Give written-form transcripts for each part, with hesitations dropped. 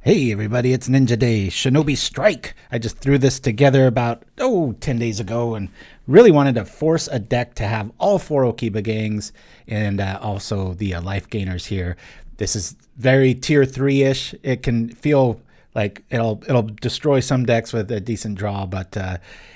Hey everybody, it's Ninja Day, Shinobi Strike. I just threw this together about, 10 days ago and really wanted to force a deck to have all four Okiba-Gangs and also the life gainers here. This is very tier 3-ish. It can feel like it'll destroy some decks with a decent draw, but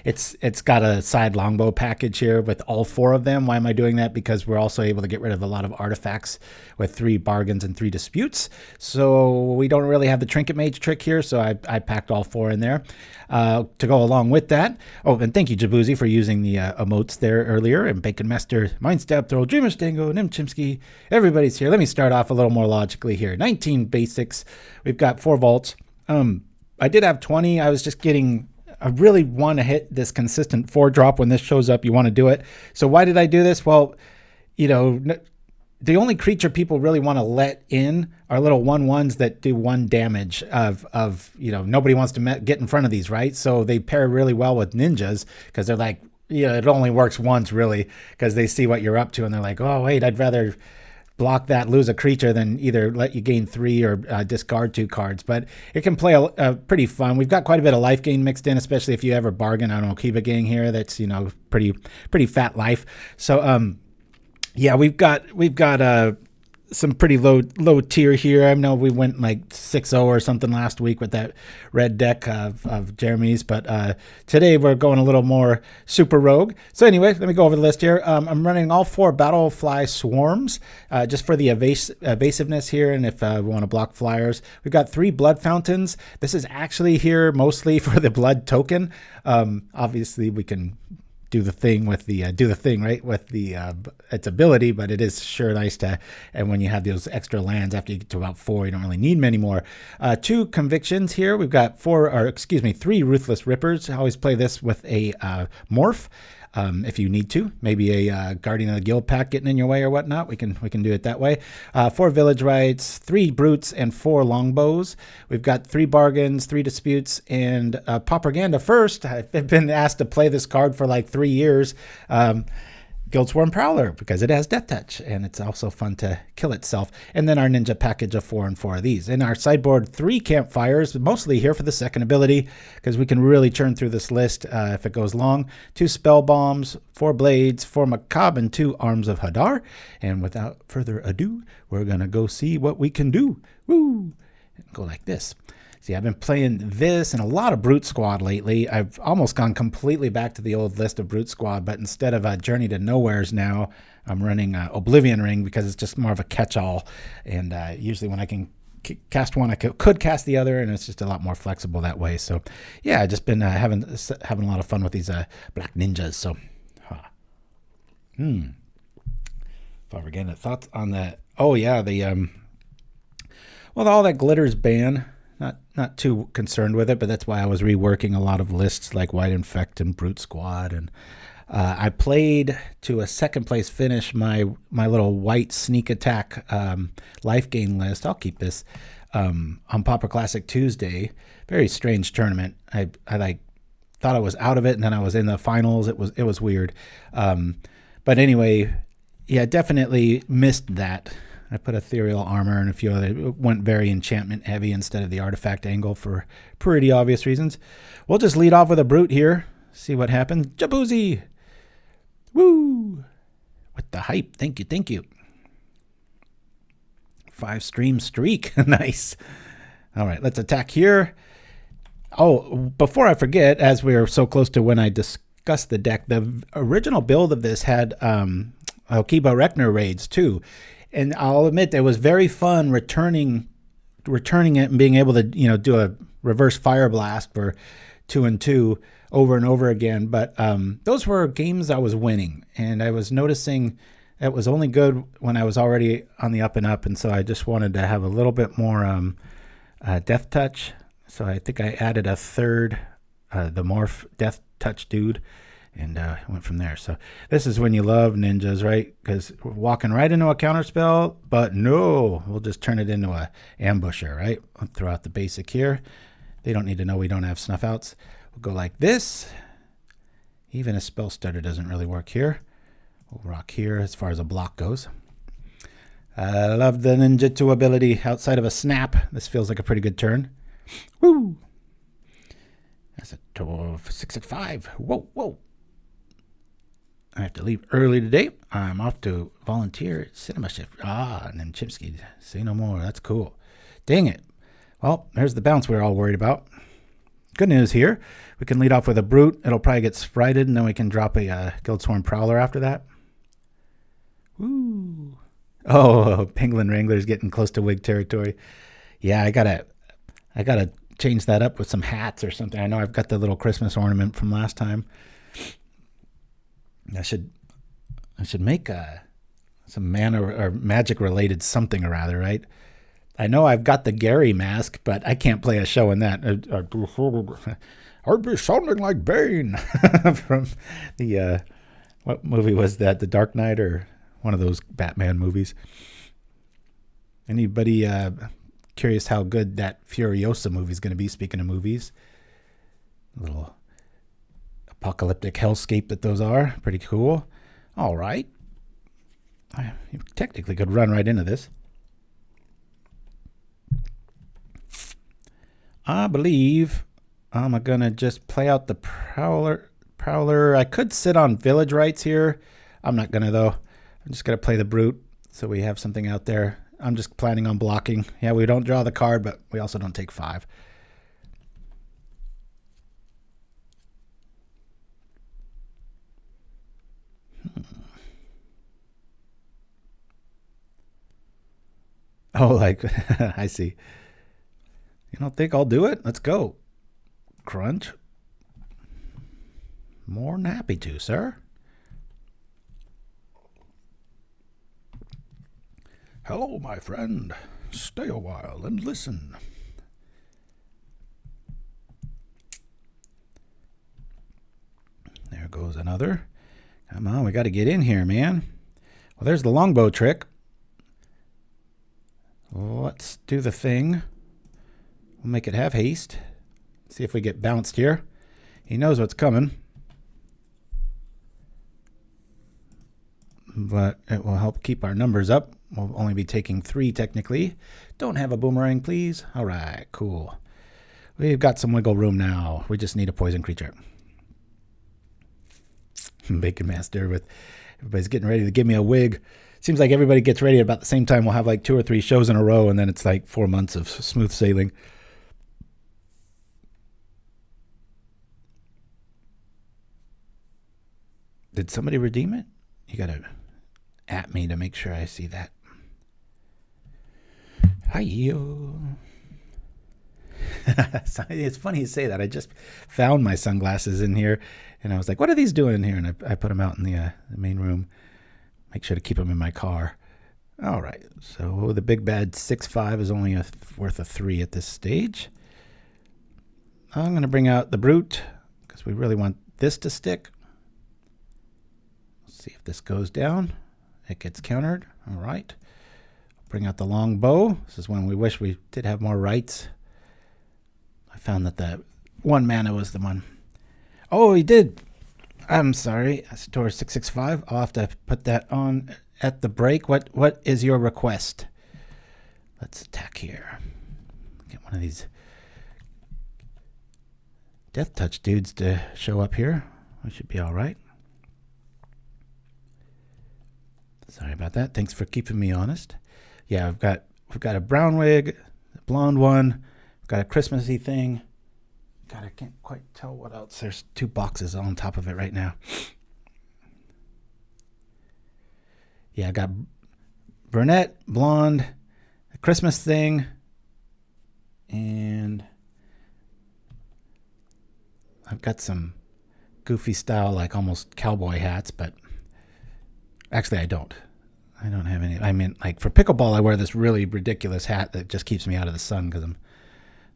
it's got a side longbow package here with all four of them. Why am I doing that? Because we're also able to get rid of a lot of artifacts with 3 bargains and 3 disputes. So we don't really have the trinket mage trick here, so I packed all 4 in there to go along with that. Oh, and thank you, Jabuzi, for using the emotes there earlier, and Bacon Master, Mindstab Throw, Dreamer Stango, and Chimpskey. Everybody's here. Let me start off a little more logically here. 19 basics. We've got 4 vaults. I did have 20. I was just I really want to hit this consistent 4 drop. When this shows up, you want to do it. So why did I do this? Well, the only creature people really want to let in are little 1/1s that do 1 damage nobody wants to get in front of these, right? So they pair really well with ninjas because they're like, it only works once really, because they see what you're up to and they're like, oh wait, I'd rather block that, lose a creature, than either let you gain 3 or discard 2 cards. But it can play pretty fun. We've got quite a bit of life gain mixed in, especially if you ever bargain on Okiba-Gang here. That's pretty fat life. So yeah, we've got some pretty low tier here. I know we went like 6-0 or something last week with that red deck of Jeremy's, but today we're going a little more super rogue. So anyway, let me go over the list here. I'm running all 4 Battlefly Swarms just for the evasiveness here, and if we want to block flyers. We've got 3 Blood Fountains. This is actually here mostly for the blood token. Obviously we can do the thing with the right with the its ability, but it is sure nice to, and when you have those extra lands after you get to about 4, you don't really need many more. 2 Convictions here. We've got 3 Ruthless Rippers. I always play this with a morph. If you need to, maybe a Guardian of the Guild pack getting in your way or whatnot, we can do it that way. 4 Village Rites, 3 Brutes, and 4 Longbows. We've got 3 bargains, 3 disputes, and Propaganda first. I've been asked to play this card for like 3 years. Guildsworn Prowler, because it has Death Touch, and it's also fun to kill itself. And then our ninja package of 4 and 4 of these. In our sideboard, 3 Campfires, mostly here for the second ability, because we can really churn through this list if it goes long. 2 Spellbombs, 4 Blades, 4 Macabre, and 2 Arms of Hadar. And without further ado, we're going to go see what we can do. Woo! Go like this. See, I've been playing this and a lot of Brute Squad lately. I've almost gone completely back to the old list of Brute Squad, but instead of Journey to Nowheres now, I'm running Oblivion Ring because it's just more of a catch-all. And usually when I can cast one, I could cast the other, and it's just a lot more flexible that way. So, yeah, I've just been having a lot of fun with these Black Ninjas. So, if I were getting thoughts on that. Oh, yeah, all that glitters ban. Not too concerned with it, but that's why I was reworking a lot of lists like White Infect and Brute Squad. And I played to a 2nd place finish my little white sneak attack life gain list. I'll keep this on Pauper Classic Tuesday. Very strange tournament. I thought I was out of it, and then I was in the finals. It was weird. But anyway, yeah, definitely missed that. I put Ethereal Armor and a few other. It went very enchantment heavy instead of the artifact angle for pretty obvious reasons. We'll just lead off with a Brute here. See what happens. Jabuzi! Woo! With the hype. Thank you. 5 stream streak. Nice. All right, let's attack here. Oh, before I forget, as we're so close to when I discussed the deck, the original build of this had Okiba Rekner raids too. And I'll admit it was very fun returning it and being able to do a reverse fire blast for 2 and 2 over and over again. But those were games I was winning, and I was noticing it was only good when I was already on the up and up. And so I just wanted to have a little bit more Death Touch. So I think I added a 3rd the Morph Death Touch dude. And went from there. So this is when you love ninjas, right? Because we're walking right into a counter spell, but no, we'll just turn it into a ambusher, right? I'll throw out the basic here. They don't need to know we don't have snuff outs. We'll go like this. Even a spell stutter doesn't really work here. We'll rock here as far as a block goes. I love the ninjutsu ability outside of a snap. This feels like a pretty good turn. Woo! That's a total of 665. Whoa, whoa. I have to leave early today. I'm off to volunteer at cinema shift. And then Chimpskey, say no more. That's cool. Dang it. Well, there's the bounce we were all worried about. Good news here. We can lead off with a Brute. It'll probably get sprited, and then we can drop a Guildsworn Prowler after that. Woo. Oh, Penguin Wrangler's getting close to Wig territory. Yeah, I gotta change that up with some hats or something. I know I've got the little Christmas ornament from last time. I should make some mana or magic related something or other, right? I know I've got the Gary mask, but I can't play a show in that. I'd be sounding like Bane from the what movie was that? The Dark Knight or one of those Batman movies. Anybody curious how good that Furiosa movie is going to be? Speaking of movies, a little apocalyptic hellscape that those are. Pretty cool. All right. You technically could run right into this. I believe I'm going to just play out the Prowler. I could sit on Village Rites here. I'm not going to, though. I'm just going to play the Brute so we have something out there. I'm just planning on blocking. Yeah, we don't draw the card, but we also don't take 5. Oh, like, I see. You don't think I'll do it? Let's go. Crunch. More than happy to, sir. Hello, my friend. Stay a while and listen. There goes another. Come on, we got to get in here, man. Well, there's the longbow trick. Let's do the thing. We'll make it have haste. See if we get bounced here. He knows what's coming. But it will help keep our numbers up. We'll only be taking 3 technically. Don't have a boomerang, please. All right, cool. We've got some wiggle room now. We just need a poison creature. Bacon Master with everybody's getting ready to give me a wig. Seems like everybody gets ready at about the same time. We'll have like 2 or 3 shows in a row, and then it's like 4 months of smooth sailing. Did somebody redeem it? You got to at me to make sure I see that. Hi-yo. It's funny you say that. I just found my sunglasses in here, and I was like, what are these doing in here? And I put them out in the main room. Make sure to keep them in my car. All right. So the big bad 6/5 is only worth a 3 at this stage. I'm going to bring out the Brute because we really want this to stick. See if this goes down. It gets countered. All right. Bring out the longbow. This is when we wish we did have more rights. I found that the 1 mana was the one. Oh, he did. I'm sorry. I store 665. I'll have to put that on at the break. What is your request? Let's attack here. Get one of these Death Touch dudes to show up here. We should be all right. Sorry about that. Thanks for keeping me honest. Yeah, we've got a brown wig, a blonde one. We've got a Christmassy thing. God, I can't quite tell what else. There's 2 boxes on top of it right now. Yeah, I got brunette, blonde, a Christmas thing, and I've got some goofy style, like almost cowboy hats, but actually I don't. I don't have any. I mean, like for pickleball, I wear this really ridiculous hat that just keeps me out of the sun because I'm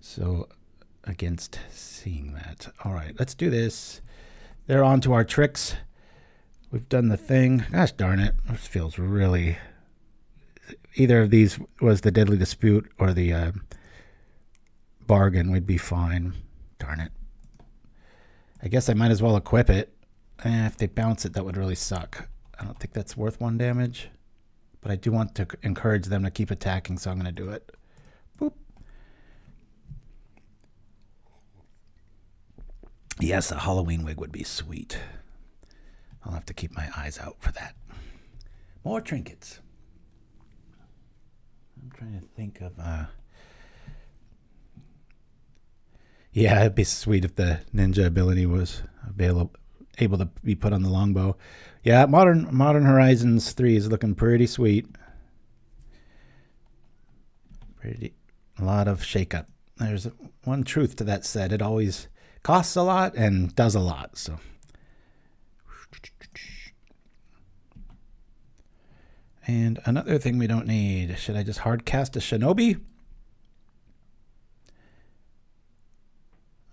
so against seeing that. All right, let's do this. They're on to our tricks. We've done the thing. Gosh darn it. This feels really... Either of these was the Deadly Dispute or the bargain. We'd be fine. Darn it. I guess I might as well equip it. If they bounce it, that would really suck. I don't think that's worth 1 damage. But I do want to encourage them to keep attacking, so I'm going to do it. Boop. Yes, a Halloween wig would be sweet. I'll have to keep my eyes out for that. More trinkets. I'm trying to think of... Yeah, it'd be sweet if the ninja ability was able to be put on the longbow. Yeah, Modern Horizons 3 is looking pretty sweet. A lot of shakeup. There's one truth to that set. It always costs a lot and does a lot. So, and another thing we don't need. Should I just hard cast a Shinobi?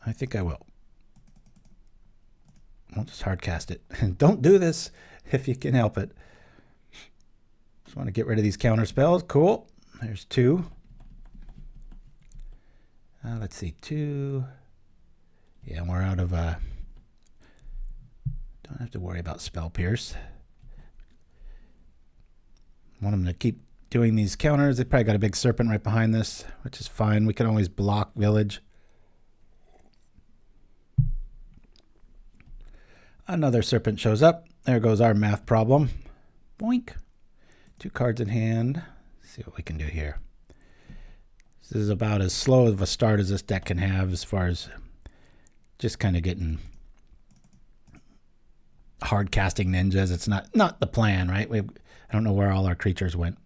I think I will. I'll just hard cast it. And don't do this if you can help it. Just want to get rid of these counter spells. Cool. There's 2. Let's see, 2. Yeah, we're out of... don't have to worry about Spell Pierce. Want them to keep doing these counters. They probably got a big serpent right behind this, which is fine. We can always block Village. Another serpent shows up. There goes our math problem. Boink. 2 cards in hand. Let's see what we can do here. This is about as slow of a start as this deck can have as far as just kind of getting hard casting ninjas. It's not the plan, right? I don't know where all our creatures went.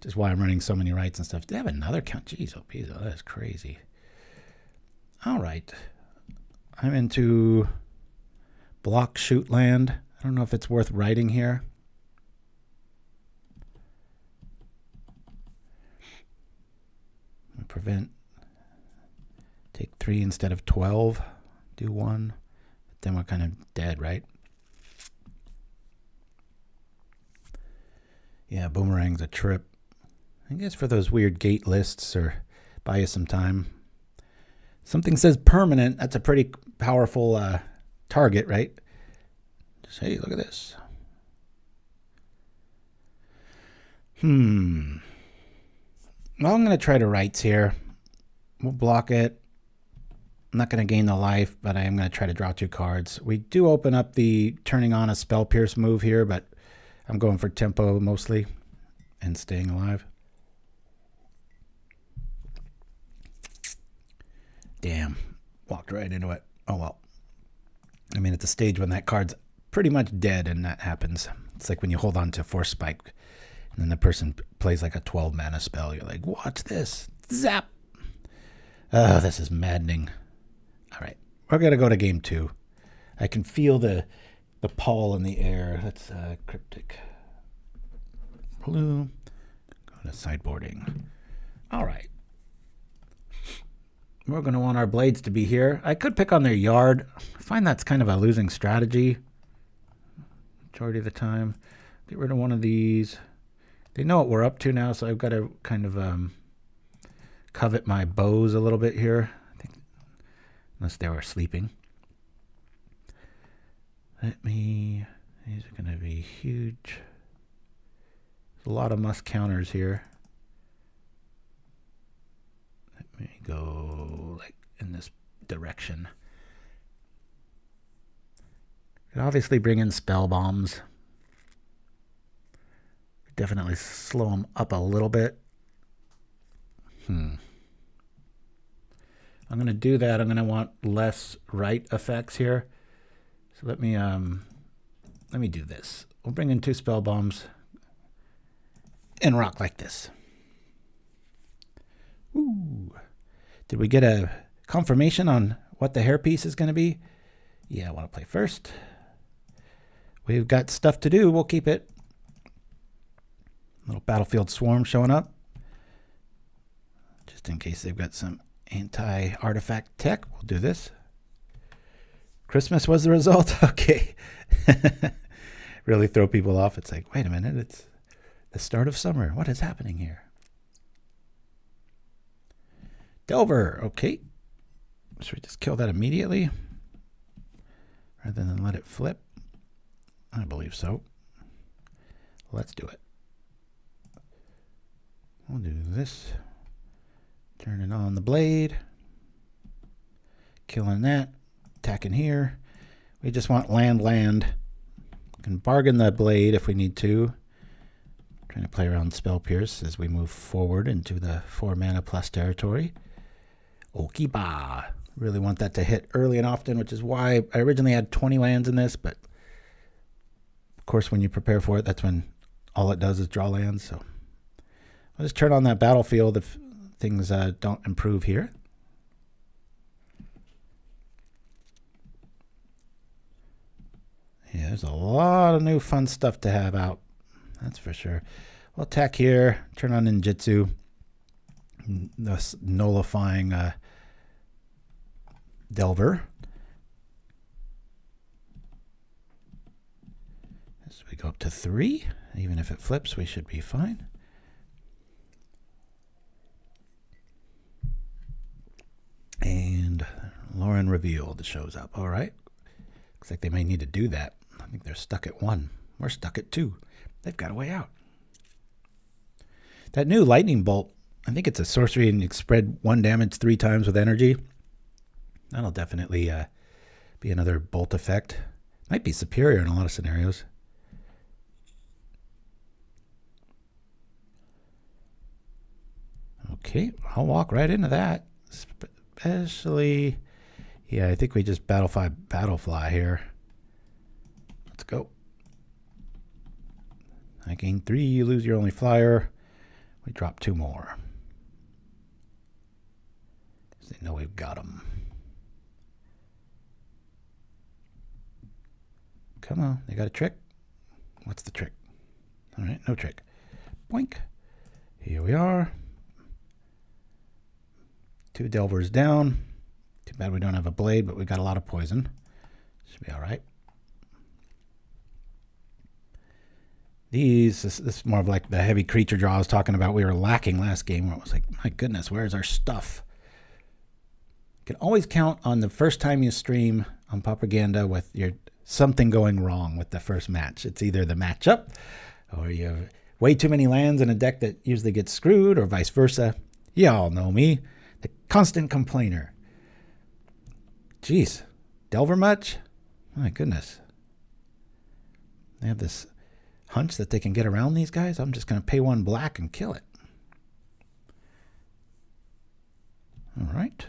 Just why I'm running so many rights and stuff. They have another count. Jeez, oh, that's crazy. All right. I'm into block shoot land. I don't know if it's worth writing here. Prevent. Take 3 instead of 12. Do 1. But then we're kind of dead, right? Yeah, Boomerang's a trip. I guess for those weird gate lists or buy you some time. Something says permanent. That's a pretty powerful target, right? Just, hey, look at this. Well, I'm going to try to rights here. We'll block it. I'm not going to gain the life, but I am going to try to draw 2 cards. We do open up the turning on a Spell Pierce move here, but I'm going for tempo mostly and staying alive. Damn. Walked right into it. Oh, well. I mean, it's a stage when that card's pretty much dead and that happens. It's like when you hold on to Force Spike and then the person plays like a 12 mana spell. You're like, watch this. Zap. Oh, this is maddening. All right. We're going to go to game 2. I can feel the pall in the air. That's cryptic. Blue. Go to sideboarding. All right. We're going to want our blades to be here. I could pick on their yard. I find that's kind of a losing strategy. Majority of the time. Get rid of one of these. They know what we're up to now, so I've got to kind of covet my bows a little bit here. I think, unless they were sleeping. These are going to be huge. There's a lot of must counters here. Let me go like in this direction. Could obviously bring in spell bombs. Definitely slow them up a little bit. I'm going to do that. I'm going to want less right effects here. So let me do this. We'll bring in 2 spell bombs and rock like this. Ooh. Did we get a confirmation on what the hairpiece is going to be? Yeah, I want to play first. We've got stuff to do. We'll keep it. Little Battlefield Swarm showing up. Just in case they've got some anti-artifact tech, we'll do this. Christmas was the result? Okay. Really throw people off. It's like, wait a minute, it's the start of summer. What is happening here? Delver, okay. Should we just kill that immediately? Rather than let it flip? I believe so. Let's do it. We'll do this. Turning on the blade. Killing that. attacking here. We just want land. Can bargain the blade if we need to. Trying to play around Spell Pierce as we move forward into the 4 mana plus territory. Okiba. Really want that to hit early and often, which is why I originally had 20 lands in this, but of course when you prepare for it, that's when all it does is draw lands. So I'll just turn on that battlefield if things don't improve here. Yeah, there's a lot of new fun stuff to have out. That's for sure. We'll attack here, turn on ninjutsu, thus nullifying Delver. As we go up to 3, even if it flips, we should be fine. And Lauren revealed shows up. All right. Looks like they may need to do that. I think they're stuck at 1. We're stuck at 2. They've got a way out. That new lightning bolt, I think it's a sorcery and you spread 1 damage 3 times with energy. That'll definitely be another bolt effect. Might be superior in a lot of scenarios. Okay, I'll walk right into that. Especially, yeah, I think we just Battlefly here. Let's go. I gain 3, you lose your only flyer. We drop 2 more. They know we've got them. Come on, they got a trick? What's the trick? All right, no trick. Boink. Here we are. 2 Delvers down. Too bad we don't have a blade, but we got a lot of poison. Should be all right. This is more of like the heavy creature draw I was talking about. We were lacking last game where it was like, my goodness, where's our stuff? You can always count on the first time you stream on Propaganda with your something going wrong with the first match. It's either the matchup or you have way too many lands in a deck that usually gets screwed or vice versa. You all know me, the constant complainer. Jeez, Delver much? My goodness. They have this hunch that they can get around these guys. I'm just going to pay 1 black and kill it. All right.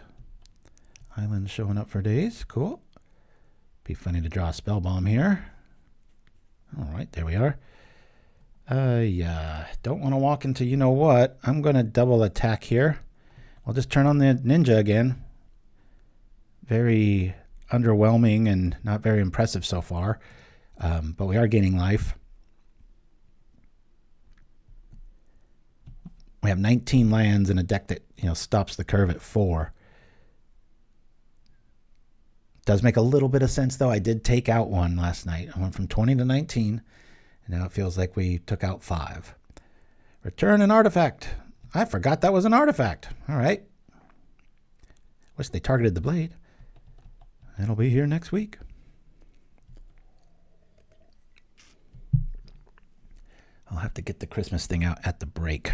Island showing up for days. Cool. Be funny to draw a Spellbomb here. All right, there we are. Yeah, don't want to walk into you know what. I'm going to double attack here. I'll just turn on the ninja again. Very underwhelming and not very impressive so far. But we are gaining life. We have 19 lands in a deck that, stops the curve at 4. Does make a little bit of sense, though. I did take out 1 last night. I went from 20 to 19, and now it feels like we took out 5. Return an artifact. I forgot that was an artifact. All right. Wish they targeted the blade. It'll be here next week. I'll have to get the Christmas thing out at the break.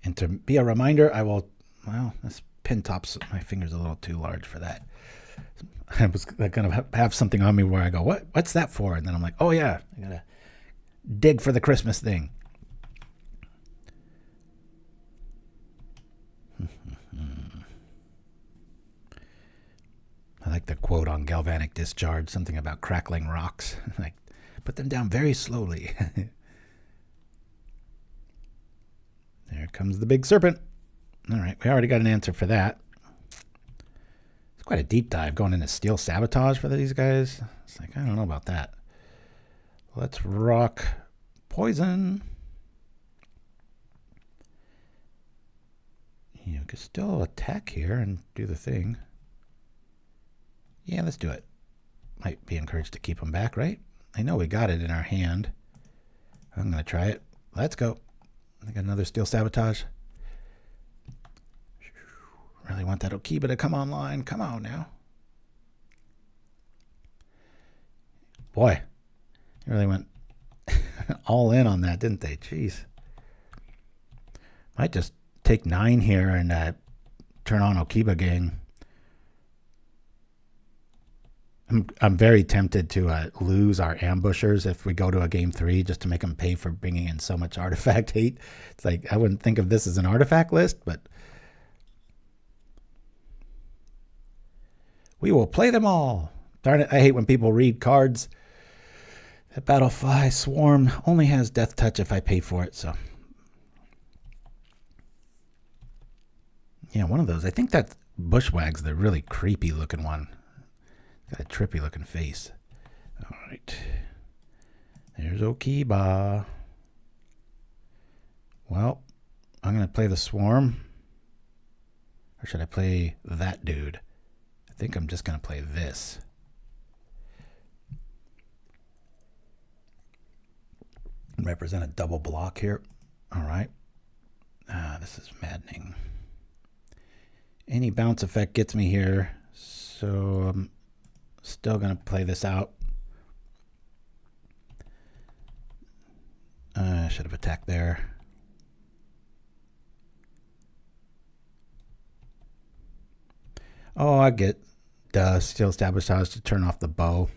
And to be a reminder, I will, well, this pin top's, my finger's a little too large for that. I was going to have something on me where I go, what's that for? And then I'm like, oh yeah, I got to dig for the Christmas thing. I like the quote on Galvanic Discharge, something about crackling rocks. Like, put them down very slowly. There comes the big serpent. All right, we already got an answer for that. It's quite a deep dive going into Steel Sabotage for these guys. It's like, I don't know about that. Let's rock Poison. You can still attack here and do the thing. Yeah, let's do it. Might be encouraged to keep them back, right? I know we got it in our hand. I'm going to try it. Let's go. I got another Steel Sabotage. Really want that Okiba to come online. Come on now. Boy, they really went all in on that, didn't they? Jeez. Might just take 9 here and turn on Okiba-Gang. I'm very tempted to lose our ambushers if we go to a game 3 just to make them pay for bringing in so much artifact hate. It's like, I wouldn't think of this as an artifact list, but we will play them all. Darn it, I hate when people read cards. That Battlefly Swarm only has Death Touch if I pay for it, so. Yeah, one of those. I think that Bushwag's the really creepy looking one. Got a trippy looking face. All right. There's Okiba. Well, I'm going to play the Swarm. Or should I play that dude? I think I'm just going to play this. Represent a double block here. All right. This is maddening. Any bounce effect gets me here. So I'm still going to play this out. I should have attacked there. Oh, I get Steel Sabotage to turn off the bow.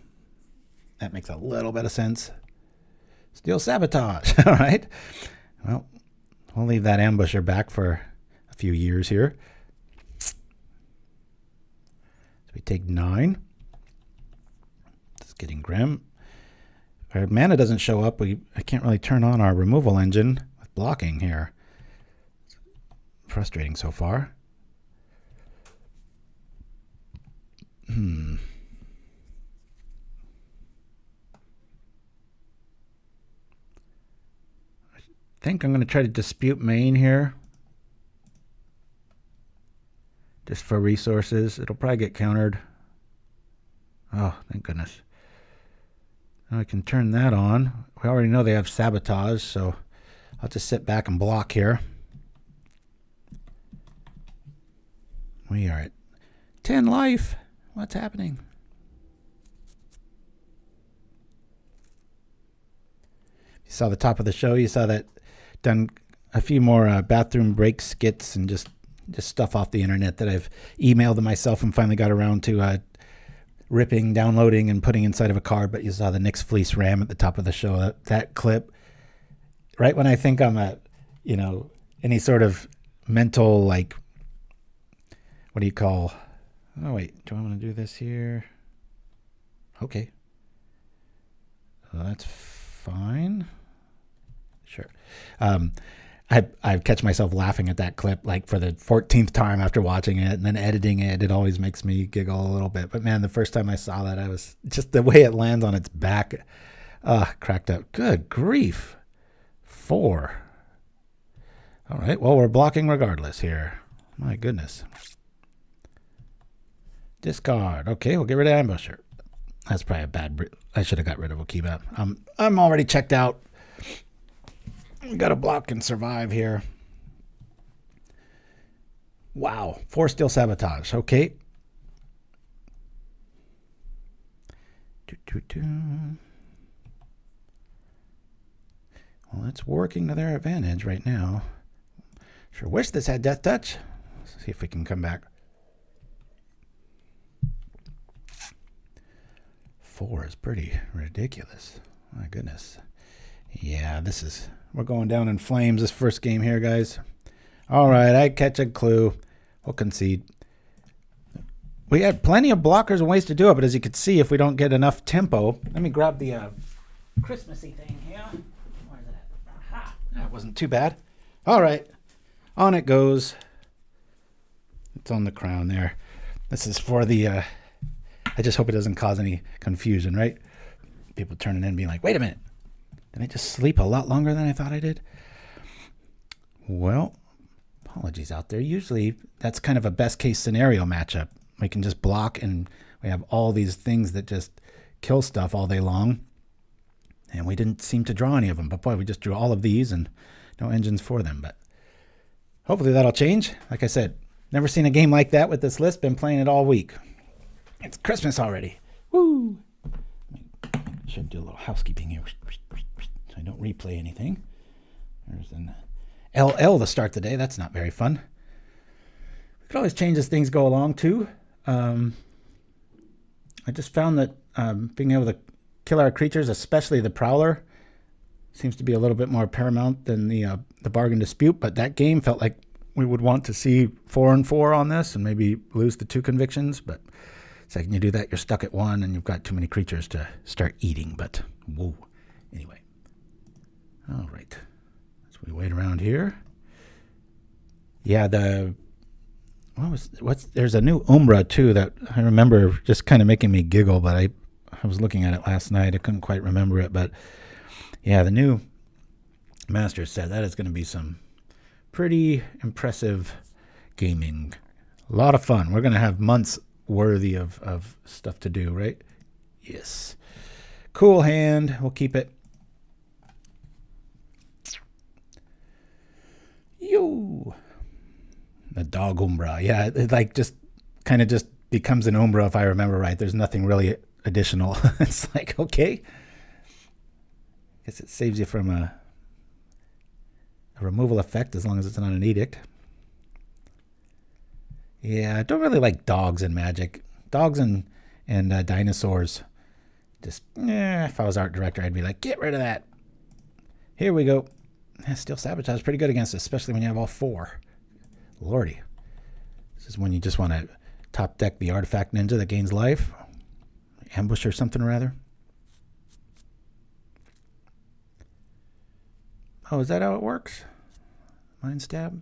That makes a little bit of sense. Steel Sabotage. All right. Well, we'll leave that Ambusher back for a few years here. So we take 9. It's getting grim. If our mana doesn't show up, I can't really turn on our removal engine with blocking here. It's frustrating so far. I think I'm going to try to dispute main here. Just for resources. It'll probably get countered. Oh, thank goodness. Now I can turn that on. We already know they have Sabotage, so I'll just sit back and block here. We are at 10 life. What's happening? You saw the top of the show. You saw that done a few more bathroom break skits and just stuff off the internet that I've emailed to myself and finally got around to ripping, downloading, and putting inside of a card. But you saw the Nyx Fleece Ram at the top of the show. That clip, right when I think I'm at, any sort of mental, like, what do you call? Oh, wait. Do I want to do this here? Okay. So that's fine. Sure. I catch myself laughing at that clip like for the 14th time after watching it and then editing it. It always makes me giggle a little bit. But man, the first time I saw that, I was just the way it lands on its back. Cracked up. Good grief. 4. All right. Well, we're blocking regardless here. My goodness. Discard. Okay, we'll get rid of Ambusher. That's probably a bad... I should have got rid of Okiba. I'm already checked out. Got to block and survive here. Wow. 4 Steel Sabotage. Okay. Well, it's working to their advantage right now. Sure wish this had Death Touch. Let's see if we can come back. 4 is pretty ridiculous. My goodness. Yeah, we're going down in flames this first game here, guys. All right, I catch a clue. We'll concede. We had plenty of blockers and ways to do it, but as you can see, if we don't get enough tempo, let me grab the Christmassy thing here. Where is it at? Aha! That wasn't too bad. All right, on it goes. It's on the crown there. This is for the... I just hope it doesn't cause any confusion, right? People turning in and being like, wait a minute. Did I just sleep a lot longer than I thought I did? Well, apologies out there. Usually that's kind of a best case scenario matchup. We can just block and we have all these things that just kill stuff all day long. And we didn't seem to draw any of them. But boy, we just drew all of these and no engines for them. But hopefully that'll change. Like I said, never seen a game like that with this list. Been playing it all week. It's Christmas already. Woo! Should do a little housekeeping here so I don't replay anything. There's an LL to start the day. That's not very fun. We could always change as things go along too. I just found that being able to kill our creatures, especially the Prowler, seems to be a little bit more paramount than the Bargain Dispute. But that game felt like we would want to see 4 and 4 on this and maybe lose the 2 convictions. But the second you do that, you're stuck at 1 and you've got too many creatures to start eating. But whoa. Anyway. All right. So we wait around here. Yeah, there's a new Umbra too that I remember just kind of making me giggle, but I was looking at it last night. I couldn't quite remember it, but yeah, the new Master set, that is going to be some pretty impressive gaming. A lot of fun. We're going to have months worthy of stuff to do, right? Yes. Cool hand. We'll keep it. Yo. The dog Umbra. Yeah, it like just kind of just becomes an Umbra if I remember right. There's nothing really additional. It's like, okay. Guess it saves you from a removal effect as long as it's not an edict. Yeah, I don't really like dogs in Magic. Dogs and dinosaurs. Just, if I was art director, I'd be like, get rid of that. Here we go. Steel Sabotage is pretty good against it, especially when you have all 4. Lordy. This is when you just want to top deck the Artifact Ninja that gains life. Ambush or something or rather. Oh, is that how it works? Mind Stab?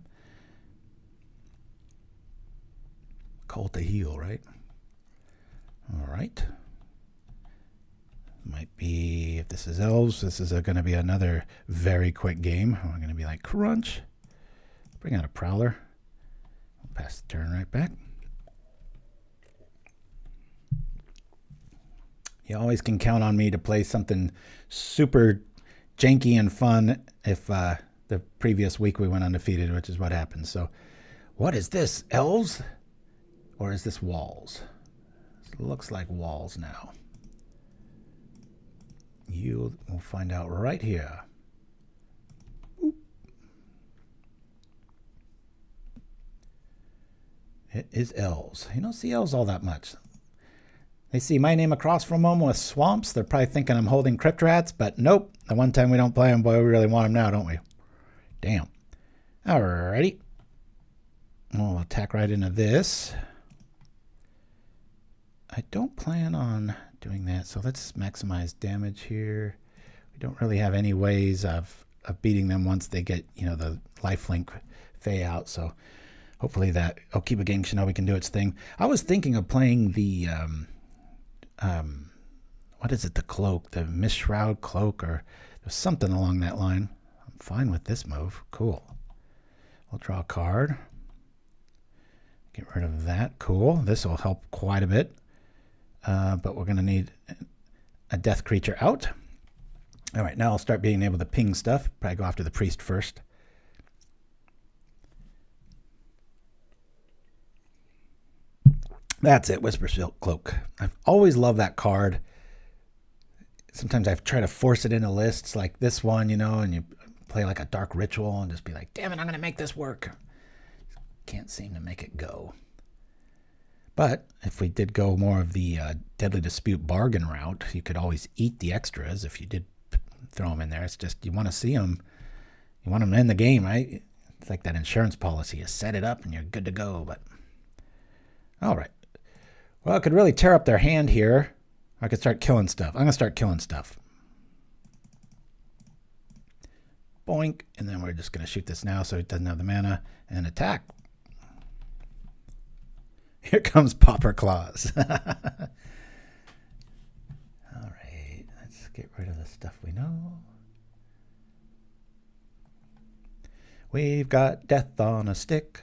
Call to heal, right? All right. Might be, if this is Elves, this is going to be another very quick game. We're going to be like, crunch. Bring out a Prowler. Pass the turn right back. You always can count on me to play something super janky and fun if the previous week we went undefeated, which is what happened. So what is this? Elves? Or is this walls? It looks like walls now. You will find out right here. Oop. It is elves. You don't see elves all that much. They see my name across from them with swamps. They're probably thinking I'm holding crypt rats, but nope. The one time we don't play them, boy, we really want them now, don't we? Damn. Alrighty. We'll attack right into this. I don't plan on doing that, so let's maximize damage here. We don't really have any ways of beating them once they get, the lifelink Fae out, so hopefully that Okiba-Gang Shinobi can do its thing. I was thinking of playing the, what is it, the cloak, the Mistshroud cloak, or something along that line. I'm fine with this move. Cool. We'll draw a card. Get rid of that. Cool. This will help quite a bit. But we're going to need a death creature out. All right, now I'll start being able to ping stuff. Probably go after the priest first. That's it, Whisper Silk Cloak. I've always loved that card. Sometimes I've tried to force it into lists like this one, and you play like a Dark Ritual and just be like, damn it, I'm going to make this work. Can't seem to make it go. But if we did go more of the Deadly Dispute bargain route, you could always eat the extras if you did throw them in there. It's just you want to see them. You want them to end the game, right? It's like that insurance policy. You set it up and you're good to go. But all right. Well, I could really tear up their hand here. I could start killing stuff. I'm going to start killing stuff. Boink. And then we're just going to shoot this now so it doesn't have the mana. And attack. Here comes Pauper Claws. All right. Let's get rid of the stuff we know. We've got Death on a Stick.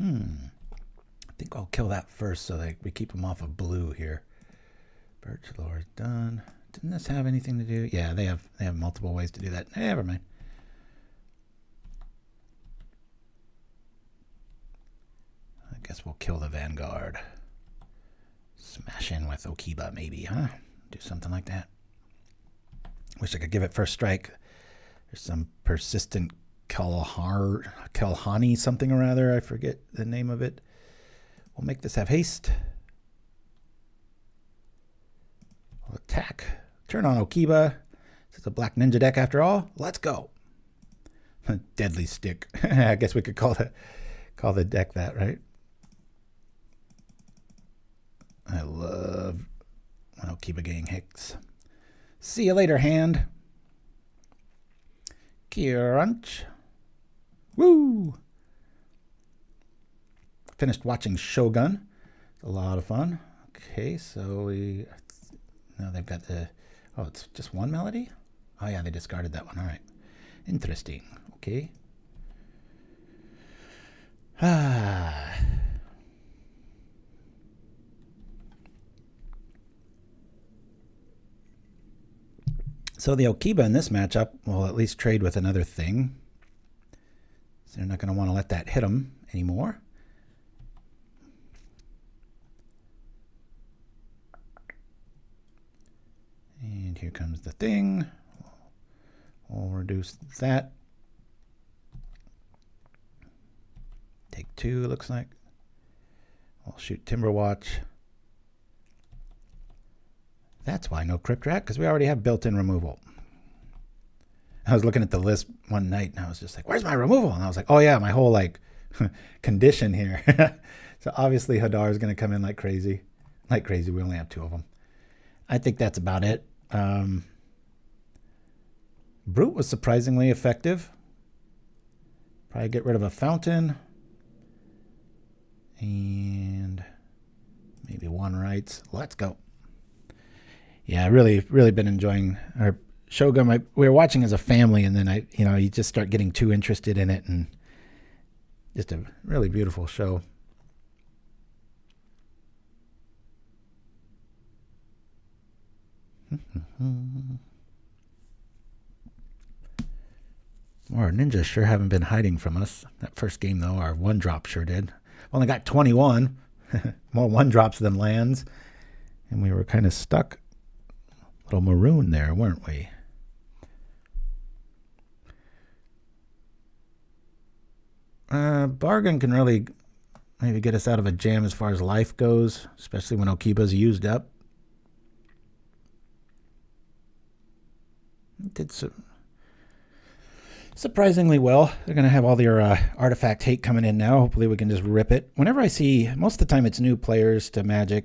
I think I'll kill that first so that we keep them off of blue here. Birch Lord done. Didn't this have anything to do? Yeah, they have multiple ways to do that. Never mind. I guess we'll kill the Vanguard. Smash in with Okiba maybe, huh? Do something like that. Wish I could give it first strike. There's some persistent Kelhani something or other. I forget the name of it. We'll make this have haste. We'll attack. Turn on Okiba. It's a black ninja deck after all. Let's go. Deadly stick. I guess we could call the deck that, right? I love an Okiba-Gang Hex. See you later, hand. Crunch. Woo! Finished watching Shogun. It's a lot of fun. Okay, so now they've got the, oh, it's just one melody? Oh yeah, they discarded that one. All right. Interesting. Okay. So the Okiba in this matchup will at least trade with another thing. So they're not going to want to let that hit them anymore. And here comes the thing. We'll reduce that. Take 2, it looks like. We'll shoot Timberwatch. That's why no Crypt Rat, because we already have built-in removal. I was looking at the list one night, and I was just like, where's my removal? And I was like, oh yeah, my whole like condition here. So obviously Hadar is going to come in like crazy. Like crazy, we only have 2 of them. I think that's about it. Brute was surprisingly effective. Probably get rid of a fountain. And maybe 1 rights. Let's go. Yeah, really been enjoying our Shogun. We were watching as a family, and then you just start getting too interested in it, and just a really beautiful show. Our ninjas sure haven't been hiding from us. That first game, though, our 1-drop sure did. Only got 21. More 1-drops than lands. And we were kind of stuck. A little maroon there, weren't we? Bargain can really maybe get us out of a jam as far as life goes, especially when Okiba's used up. Did surprisingly well. They're going to have all their artifact hate coming in now. Hopefully we can just rip it. Whenever I see, most of the time it's new players to Magic,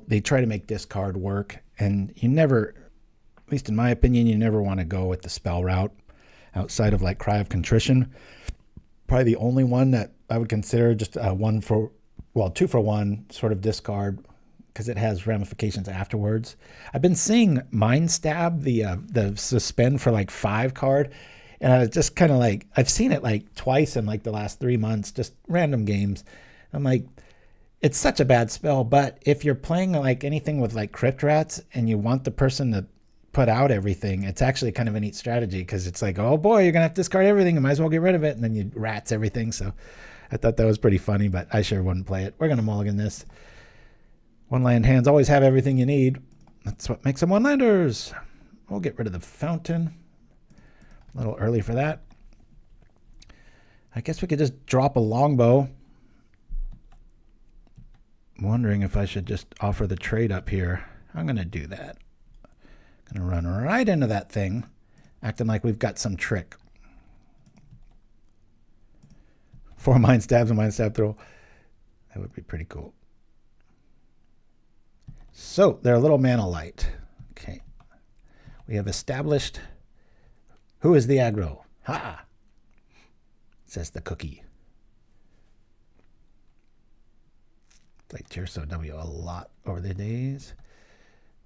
they try to make discard work, and you never, at least in my opinion, you never want to go with the spell route outside of like Cry of Contrition. Probably the only one that I would consider just 2 for 1 sort of discard, because it has ramifications afterwards. I've been seeing Mind Stab, the suspend for like 5 card, and I was just kind of like, I've seen it like twice in like the last 3 months, just random games. I'm like, it's such a bad spell, but if you're playing like anything with like Crypt Rats and you want the person to put out everything, it's actually kind of a neat strategy, because it's like, oh boy, you're gonna have to discard everything, you might as well get rid of it, and then you rats everything. So I thought that was pretty funny, but I sure wouldn't play it. We're gonna mulligan this. 1-land hands always have everything you need. That's what makes them 1-landers. We'll get rid of the fountain. A little early for that. I guess we could just drop a longbow. I'm wondering if I should just offer the trade up here. I'm going to do that. Going to run right into that thing, acting like we've got some trick. 4 Mind Stabs and Mind Stab throw. That would be pretty cool. So they're a little mana light. Okay. We have established who is the aggro. Ha! Says the cookie. Played Tirso W a lot over the days.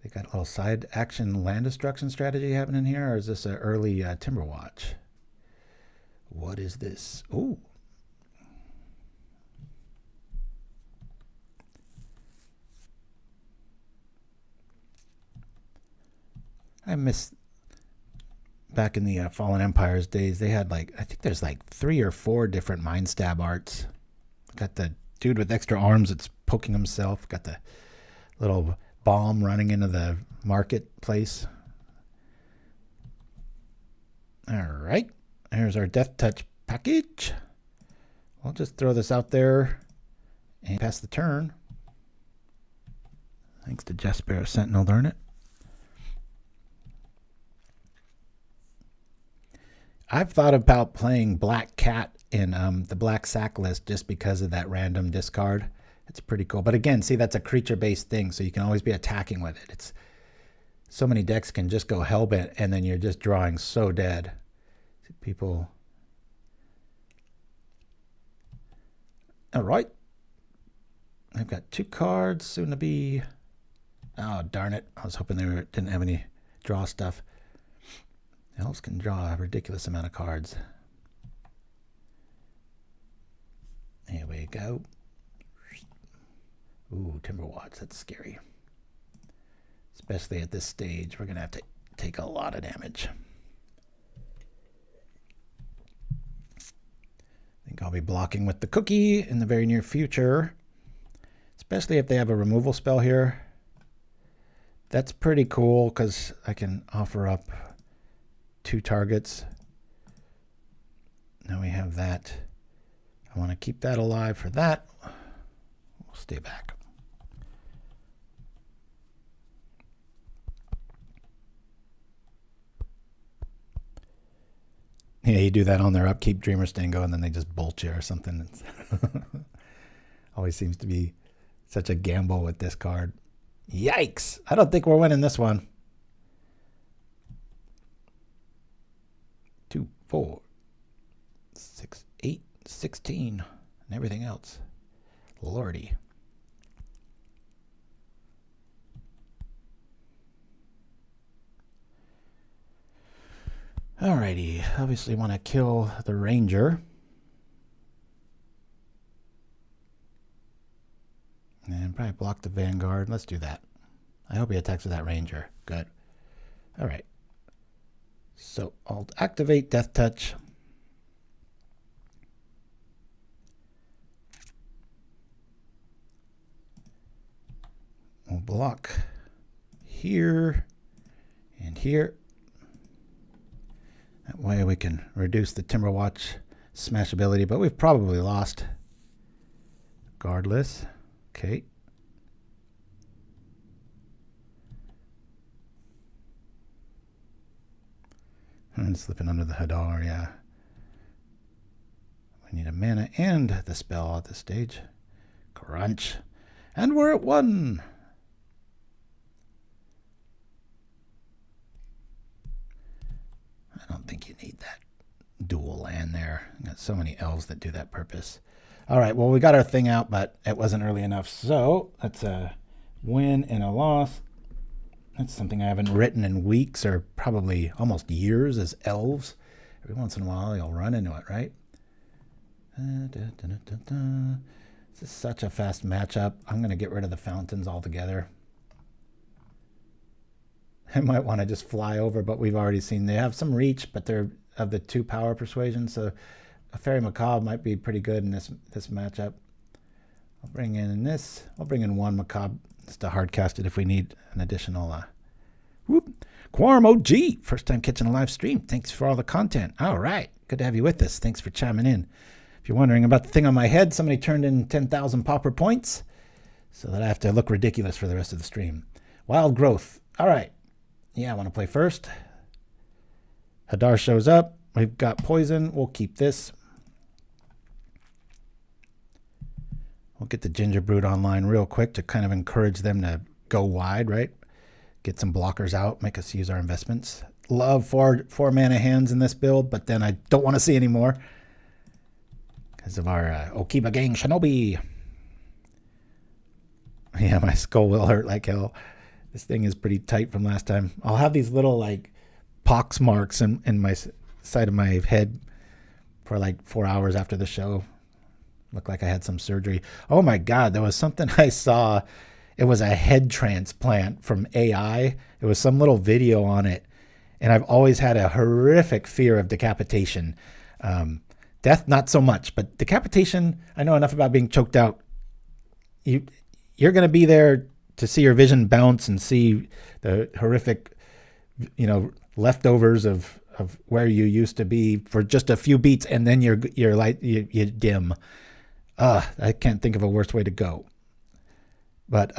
They got a little side action land destruction strategy happening here, or is this an early Timberwatch? What is this? Ooh. I miss back in the Fallen Empires days. They had like, I think there's like 3 or 4 different Mind Stab arts. Got the dude with extra arms that's poking himself. Got the little bomb running into the marketplace. All right. There's our Death Touch package. I'll just throw this out there and pass the turn. Thanks to Jesper Sentinel, darn it. I've thought about playing Black Cat in the Black Sack list just because of that random discard. It's pretty cool. But again, see, that's a creature-based thing, so you can always be attacking with it. It's so many decks can just go hellbent, and then you're just drawing so dead. People. All right. I've got 2 cards, soon to be. Oh, darn it. I was hoping they didn't have any draw stuff. Elves can draw a ridiculous amount of cards. Here we go. Ooh, Timberwatch, that's scary. Especially at this stage, we're going to have to take a lot of damage. I think I'll be blocking with the cookie in the very near future. Especially if they have a removal spell here. That's pretty cool because I can offer up 2 targets. Now we have that. I want to keep that alive for that. We'll stay back. Yeah, you do that on their upkeep, Dreamer Stingo, and then they just bolt you or something. Always seems to be such a gamble with this card. Yikes! I don't think we're winning this one. 2, 4, 6, 8, 16, and everything else. Lordy. Alrighty, obviously want to kill the Ranger. And probably block the Vanguard. Let's do that. I hope he attacks with that Ranger. Good. Alright. So I'll activate Death Touch. We'll block here and here. That way we can reduce the Timberwatch smash ability, but we've probably lost. Regardless. Okay. And slipping under the Hadar, yeah. We need a mana and the spell at this stage. Crunch. And we're at 1. I don't think you need that dual land there. Got so many elves that do that purpose. All right, well, we got our thing out, but it wasn't early enough. So that's a win and a loss. That's something I haven't written in weeks or probably almost years as elves. Every once in a while, you'll run into it, right? This is such a fast matchup. I'm going to get rid of the fountains altogether. I might want to just fly over, but we've already seen they have some reach, but they're of the 2 power persuasion, so a Faerie Macabre might be pretty good in this matchup. I'll bring in this. I'll bring in 1 Macabre just to hardcast it if we need an additional. Quorum OG, first time catching a live stream. Thanks for all the content. All right, good to have you with us. Thanks for chiming in. If you're wondering about the thing on my head, somebody turned in 10,000 Pauper points, so that I have to look ridiculous for the rest of the stream. Wild Growth. All right. Yeah, I want to play first. Hadar shows up. We've got poison. We'll keep this. We'll get the Gingerbrute online real quick to kind of encourage them to go wide, right? Get some blockers out, make us use our investments. Love 4 mana hands in this build, but then I don't want to see any more because of our Okiba-Gang Shinobi. Yeah, my skull will hurt like hell. This thing is pretty tight from last time. I'll have these little like pox marks in my side of my head for like 4 hours after the show. Looked like I had some surgery. Oh my God, there was something I saw. It was a head transplant from AI. It was some little video on it. And I've always had a horrific fear of decapitation. Death, not so much, but decapitation, I know enough about being choked out. You're going to be there to see your vision bounce and see the horrific, leftovers of of where you used to be for just a few beats, and then you dim. I can't think of a worse way to go. But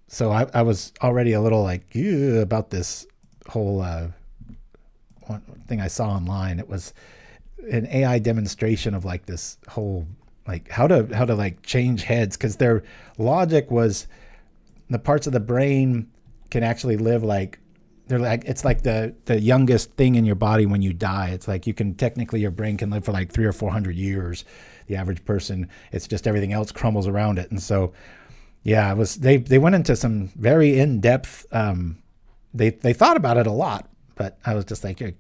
so I was already a little like about this whole one thing I saw online. It was an AI demonstration of like this whole like how to like change heads, because their logic was the parts of the brain can actually live like they're like it's like the youngest thing in your body when you die. It's like you can technically your brain can live for like 300 or 400 years. The average person, it's just everything else crumbles around it. And so yeah, it was they went into some very in-depth they thought about it a lot, but I was just like, you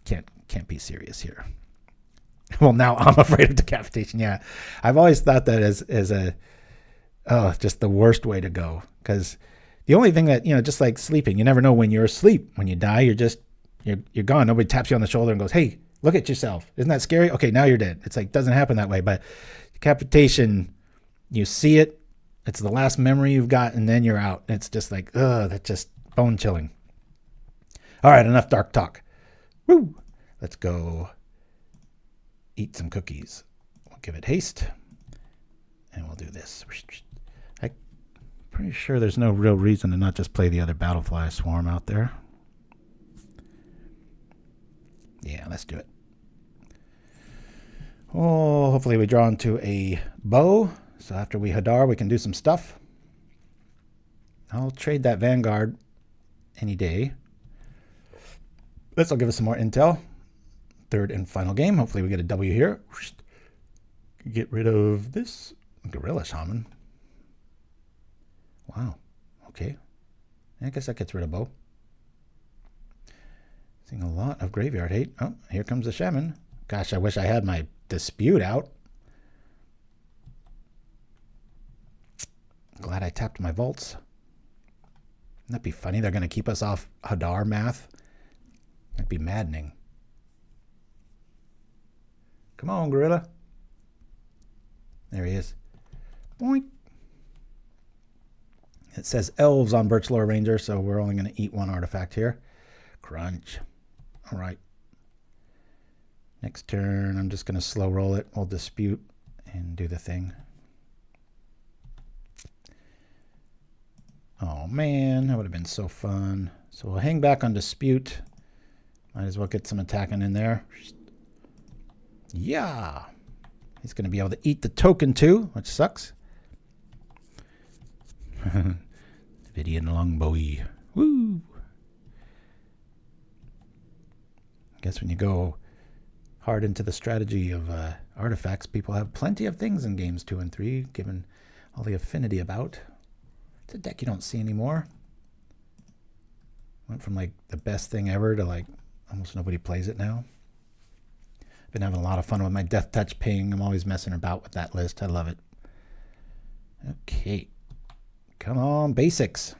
can't be serious here. Well, now I'm afraid of decapitation. Yeah, I've always thought that as just the worst way to go, because the only thing that, just like sleeping, you never know when you're asleep. When you die, you're gone. Nobody taps you on the shoulder and goes, hey, look at yourself. Isn't that scary? Okay, now you're dead. It's like, doesn't happen that way. But decapitation, you see it. It's the last memory you've got, and then you're out. It's just like, that's just bone chilling. All right, enough dark talk. Woo! Let's go eat some cookies. We'll give it haste, and we'll do this. I'm pretty sure there's no real reason to not just play the other Battlefly Swarm out there. Yeah, let's do it. Oh, hopefully we draw into a bow. So after we Hadar, we can do some stuff. I'll trade that Vanguard any day. This will give us some more intel. Third and final game. Hopefully we get a W here. Get rid of this Gorilla Shaman. Wow. Okay. I guess that gets rid of bow. Seeing a lot of graveyard hate. Oh, here comes the Shaman. Gosh, I wish I had my Dispute out. Glad I tapped my vaults. Wouldn't that be funny? They're going to keep us off Hadar math. That'd be maddening. Come on, Gorilla. There he is. Boink. It says elves on Birchlore Ranger, so we're only going to eat one artifact here. Crunch. All right. Next turn, I'm just going to slow roll it. We'll dispute and do the thing. Oh, man. That would have been so fun. So we'll hang back on dispute. Might as well get some attacking in there. Yeah. He's going to be able to eat the token too, which sucks. Viridian Longbow. Woo! I guess when you go hard into the strategy of artifacts, people have plenty of things in games 2 and 3, given all the affinity about. It's a deck you don't see anymore. Went from like the best thing ever to like almost nobody plays it now. Been having a lot of fun with my Death Touch ping. I'm always messing about with that list. I love it. Okay. Come on, basics.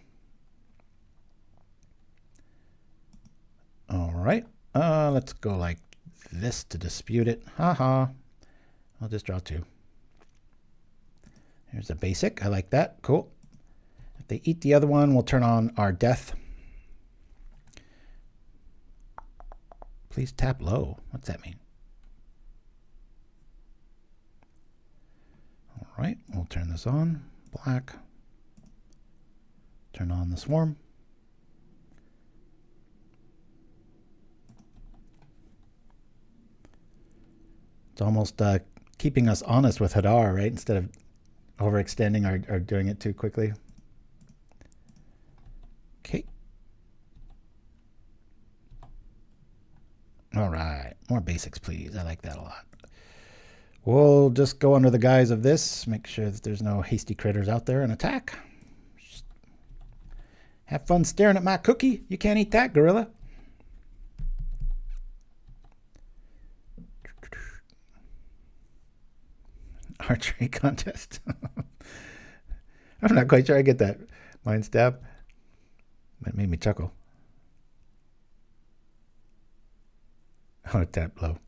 All right. Let's go like this to dispute it. Haha. I'll just draw 2. Here's a basic. I like that. Cool. If they eat the other one, we'll turn on our death. Please tap low. What's that mean? All right. We'll turn this on. Black. Turn on the swarm. It's almost keeping us honest with Hadar, right? Instead of overextending or doing it too quickly. Okay. All right. More basics, please. I like that a lot. We'll just go under the guise of this. Make sure that there's no hasty critters out there and attack. Just have fun staring at my cookie. You can't eat that, Gorilla. Archery contest. I'm not quite sure I get that. Mind stab. That made me chuckle. Oh, tap low.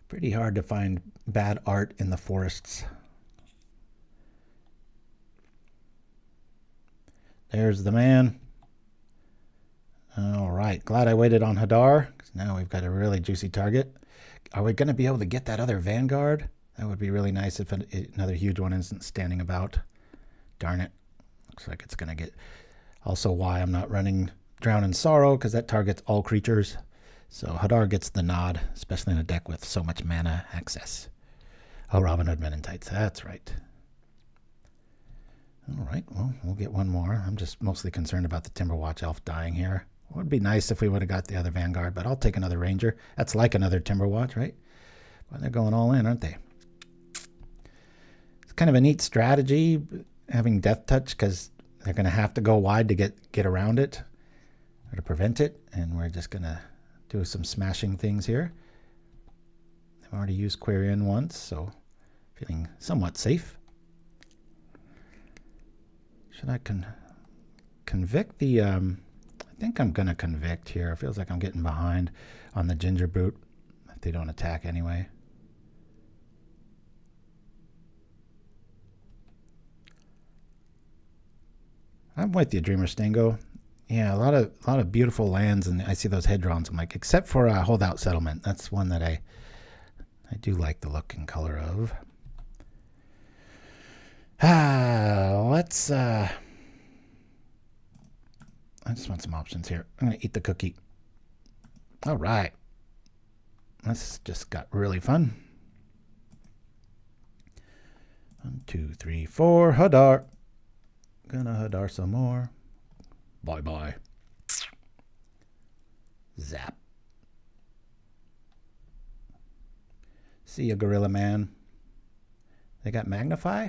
Pretty hard to find bad art in the forests. There's the man. All right. Glad I waited on Hadar, because now we've got a really juicy target. Are we going to be able to get that other Vanguard? That would be really nice if another huge one isn't standing about. Darn it. Looks like it's going to get... Also why I'm not running Drown in Sorrow, because that targets all creatures. So Hadar gets the nod, especially in a deck with so much mana access. Oh, Robin Hood Men in Tights. That's right. All right, well, we'll get one more. I'm just mostly concerned about the Timberwatch Elf dying here. It would be nice if we would have got the other Vanguard, but I'll take another Ranger. That's like another Timberwatch, right? Well, they're going all in, aren't they? It's kind of a neat strategy, having Death Touch, because they're going to have to go wide to get around it, or to prevent it, and we're just going to do some smashing things here. I've already used Quirion once, so feeling somewhat safe. Should I convict the... I think I'm going to convict here. It feels like I'm getting behind on the Gingerbrute if they don't attack anyway. I'm with you, Dreamer Stingo. Yeah, a lot of beautiful lands, and I see those head drawings. I'm like, except for Holdout Settlement. That's one that I do like the look and color of. Let's... I just want some options here. I'm going to eat the cookie. All right. This just got really fun. 1, 2, 3, 4. Hadar. Gonna Hadar some more. Bye-bye. Zap. See ya, Gorilla Man. They got Magnify?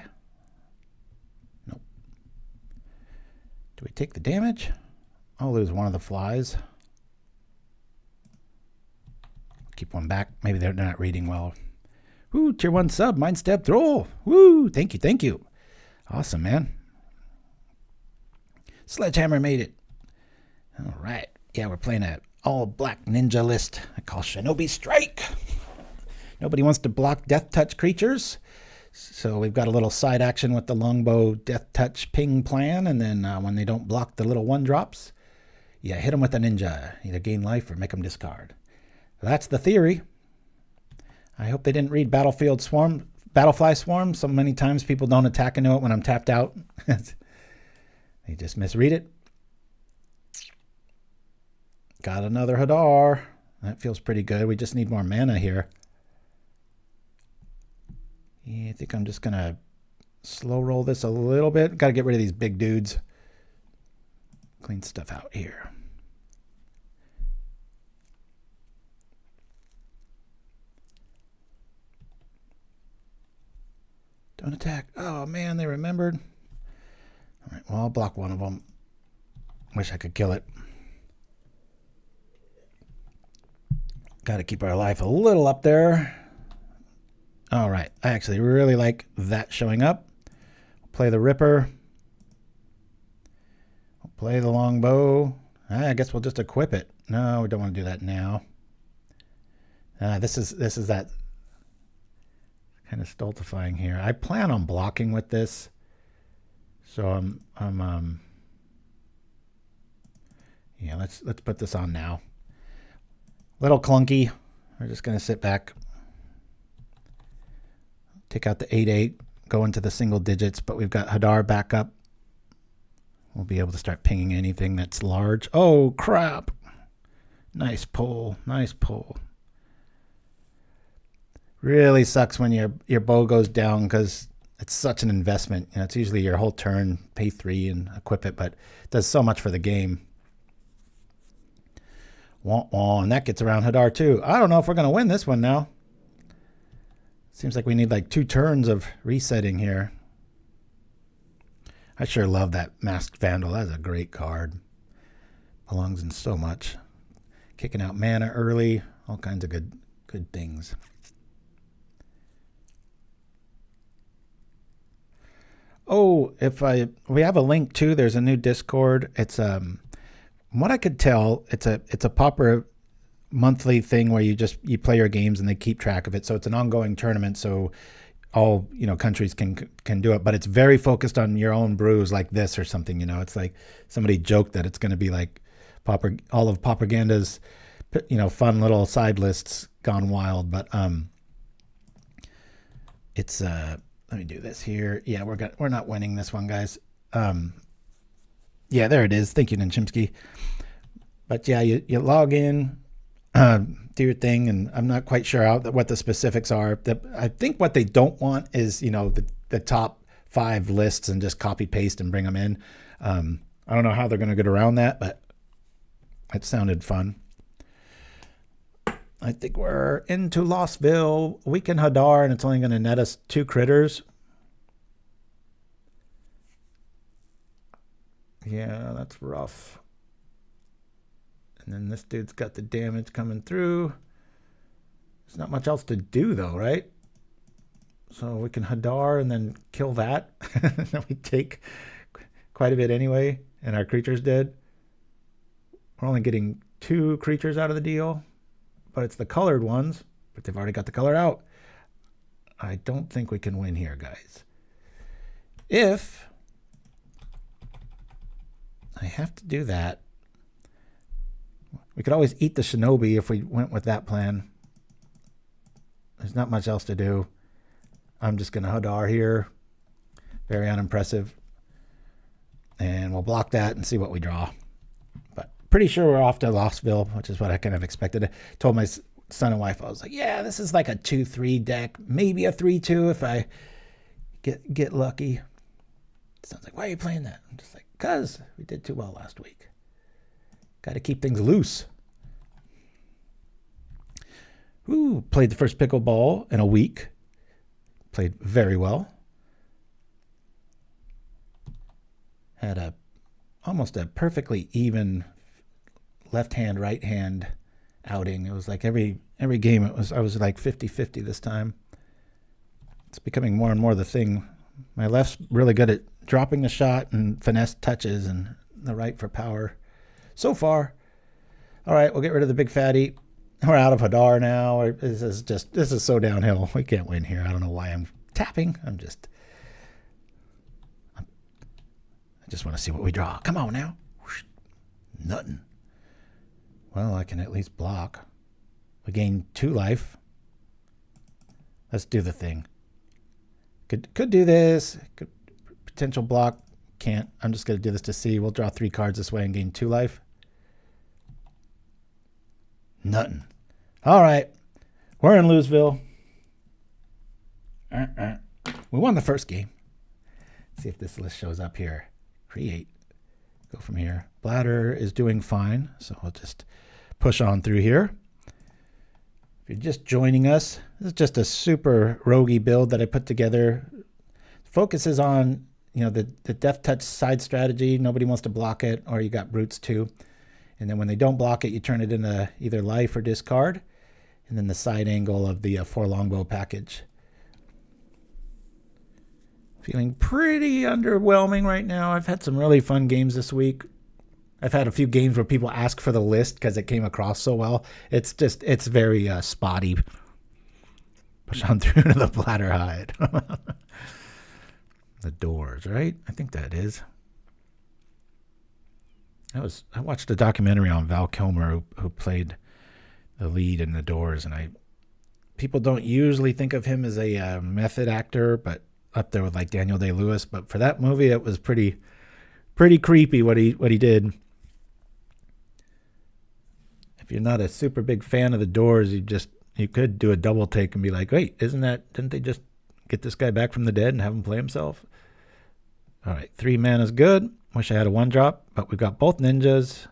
Nope. Do we take the damage? I'll lose one of the flies. Keep one back. Maybe they're not reading well. Woo, tier 1 sub, Mindstep Troll. Woo, thank you, thank you. Awesome, man. Sledgehammer made it. All right. Yeah, we're playing an all-black ninja list I call Shinobi Strike. Nobody wants to block Death Touch creatures. So we've got a little side action with the Longbow Death Touch ping plan, and then when they don't block the little 1-drops, yeah, hit them with a ninja. Either gain life or make them discard. That's the theory. I hope they didn't read Battlefly Swarm. So many times people don't attack into it when I'm tapped out. They just misread it. Got another Hadar. That feels pretty good. We just need more mana here. Yeah, I think I'm just going to slow roll this a little bit. Got to get rid of these big dudes. Clean stuff out here. Don't attack. Oh, man, they remembered. All right, well, I'll block one of them. Wish I could kill it. Got to keep our life a little up there. All right, I actually really like that showing up. Play the Ripper. Play the Longbow. I guess we'll just equip it. No, we don't want to do that now. This is that kind of stultifying here. I plan on blocking with this. So yeah, let's put this on now. Little clunky. We're just gonna sit back. Take out the 8/8, go into the single digits, but we've got Hadar back up. We'll be able to start pinging anything that's large. Oh crap! Nice pull, nice pull. Really sucks when your bow goes down because it's such an investment. You know, it's usually your whole turn, pay 3 and equip it, but it does so much for the game. Wah, wah, and that gets around Hadar too. I don't know if we're going to win this one now. Seems like we need like 2 turns of resetting here. I sure love that Masked Vandal. That's a great card. Belongs in so much. Kicking out mana early. All kinds of good things. Oh, we have a link too. There's a new Discord. It's from what I could tell, it's a Pauper monthly thing where you play your games and they keep track of it. So it's an ongoing tournament. So all countries can do it, but it's very focused on your own brews like this or something. It's like somebody joked that it's going to be like all of Pauperganda's fun little side lists gone wild. But it's let me do this here. Yeah, we're not winning this one, guys. Yeah, there it is. Thank you, Chimpskey. But yeah, you log in, do your thing, and I'm not quite sure what the specifics are. I think what they don't want is the top 5 lists and just copy paste and bring them in. I don't know how they're going to get around that, but it sounded fun. I think we're into Lostville. We can Hadar, and it's only going to net us 2 critters. Yeah, that's rough. And then this dude's got the damage coming through. There's not much else to do, though, right? So we can Hadar and then kill that. Then we take quite a bit anyway, and our creature's dead. We're only getting 2 creatures out of the deal, but it's the colored ones, but they've already got the color out. I don't think we can win here, guys. If I have to do that, we could always eat the Shinobi if we went with that plan. There's not much else to do. I'm just going to Hadar here. Very unimpressive. And we'll block that and see what we draw. But pretty sure we're off to Lostville, which is what I kind of expected. I told my son and wife, I was like, yeah, this is like a 2-3 deck. Maybe a 3-2 if I get lucky. Sounds like, why are you playing that? I'm just like, because we did too well last week. Got to keep things loose. Ooh, played the first pickleball in a week. Played very well. Had almost a perfectly even left hand, right hand outing. It was like every game I was like 50-50 this time. It's becoming more and more the thing. My left's really good at dropping the shot and finesse touches, and the right for power. So far. All right, we'll get rid of the big fatty. We're out of Hadar now. This is so downhill. We can't win here. I don't know why I'm tapping. I just want to see what we draw. Come on now. Nothing. Well, I can at least block. We gain 2 life. Let's do the thing. Could do this. Could potential block. Can't. I'm just going to do this to see. We'll draw 3 cards this way and gain 2 life. Nothing. All right. We're in Loseville. We won the first game. Let's see if this list shows up here. Create. Go from here. Bladder is doing fine, so we'll just push on through here. If you're just joining us, this is just a super roguey build that I put together. Focuses on the death touch side strategy. Nobody wants to block it, or you got brutes too. And then when they don't block it, you turn it into either life or discard. And then the side angle of the 4 longbow package. Feeling pretty underwhelming right now. I've had some really fun games this week. I've had a few games where people ask for the list because it came across so well. It's very spotty. Push on through to the bladder hide. The doors, right? I think that is. I watched a documentary on Val Kilmer who played the lead in The Doors, and people don't usually think of him as a method actor, but up there with like Daniel Day-Lewis. But for that movie, it was pretty creepy what he did. If you're not a super big fan of The Doors, you could do a double take and be like, wait, didn't they just get this guy back from the dead and have him play himself? All right, 3 mana's good. Wish I had a 1-drop, but we've got both ninjas.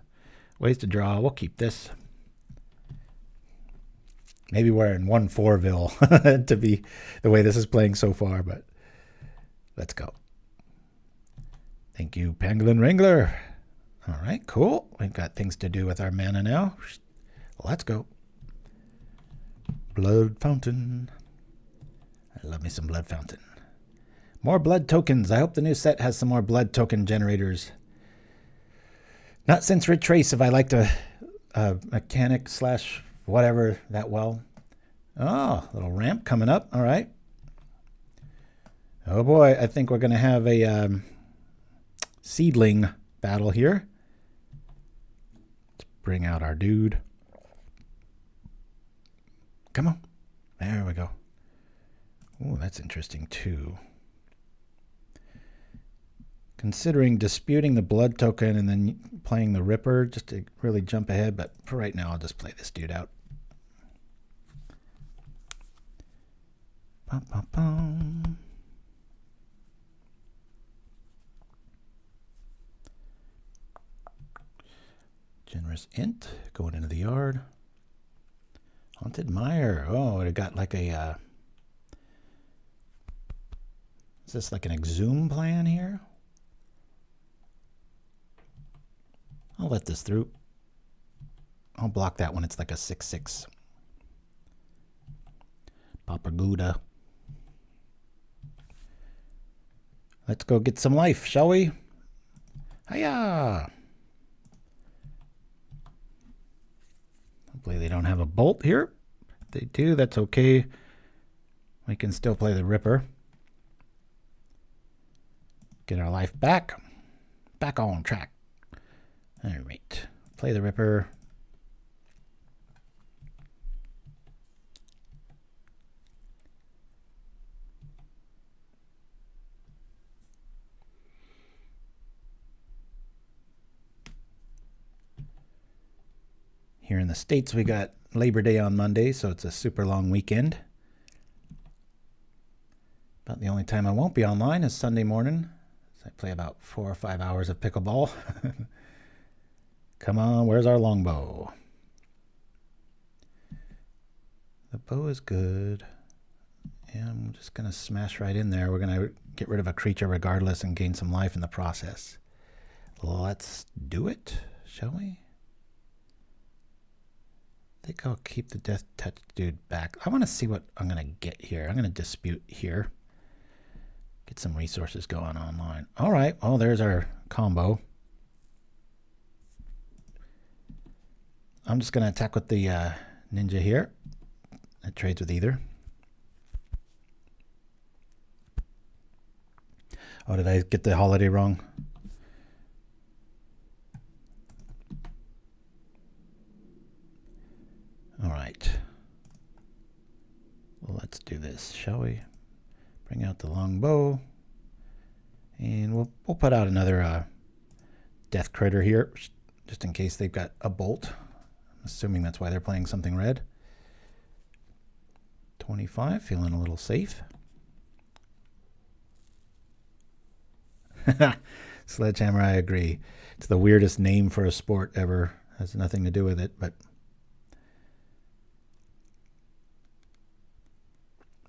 Ways to draw. We'll keep this. Maybe we're in 1-4ville to be the way this is playing so far, but let's go. Thank you, Pangolin Wrangler. All right, cool. We've got things to do with our mana now. Let's go. Blood Fountain. I love me some Blood Fountain. More blood tokens. I hope the new set has some more blood token generators. Not since Retrace have I liked a mechanic / whatever that well. Oh, little ramp coming up. All right. Oh boy, I think we're going to have a seedling battle here. Let's bring out our dude. Come on. There we go. Oh, that's interesting too. Considering disputing the blood token and then playing the Ripper just to really jump ahead, but for right now I'll just play this dude out. Bum, bum, bum. Generous Int going into the yard. Haunted Mire. Oh, it got like a... is this like an exhume plan here? I'll let this through. I'll block that when it's like a 6/6. Pauper Gouda. Let's go get some life, shall we? Hiya! Hopefully they don't have a bolt here. If they do, that's okay. We can still play the Ripper. Get our life back. Back on track. All right. Play the Ripper. Here in the States, we got Labor Day on Monday, so it's a super long weekend. About the only time I won't be online is Sunday morning. So I play about 4 or 5 hours of pickleball. Come on, where's our longbow? The bow is good. Yeah, I'm just going to smash right in there. We're going to get rid of a creature regardless and gain some life in the process. Let's do it, shall we? I think I'll keep the Death Touch dude back. I want to see what I'm going to get here. I'm going to dispute here. Get some resources going online. All right. Oh, there's our combo. I'm just going to attack with the ninja here. It trades with either. Oh, did I get the holiday wrong? All right. Well, let's do this, shall we? Bring out the longbow. And we'll put out another death critter here, just in case they've got a bolt. I'm assuming that's why they're playing something red. 25, feeling a little safe. Sledgehammer, I agree. It's the weirdest name for a sport ever. Has nothing to do with it, but...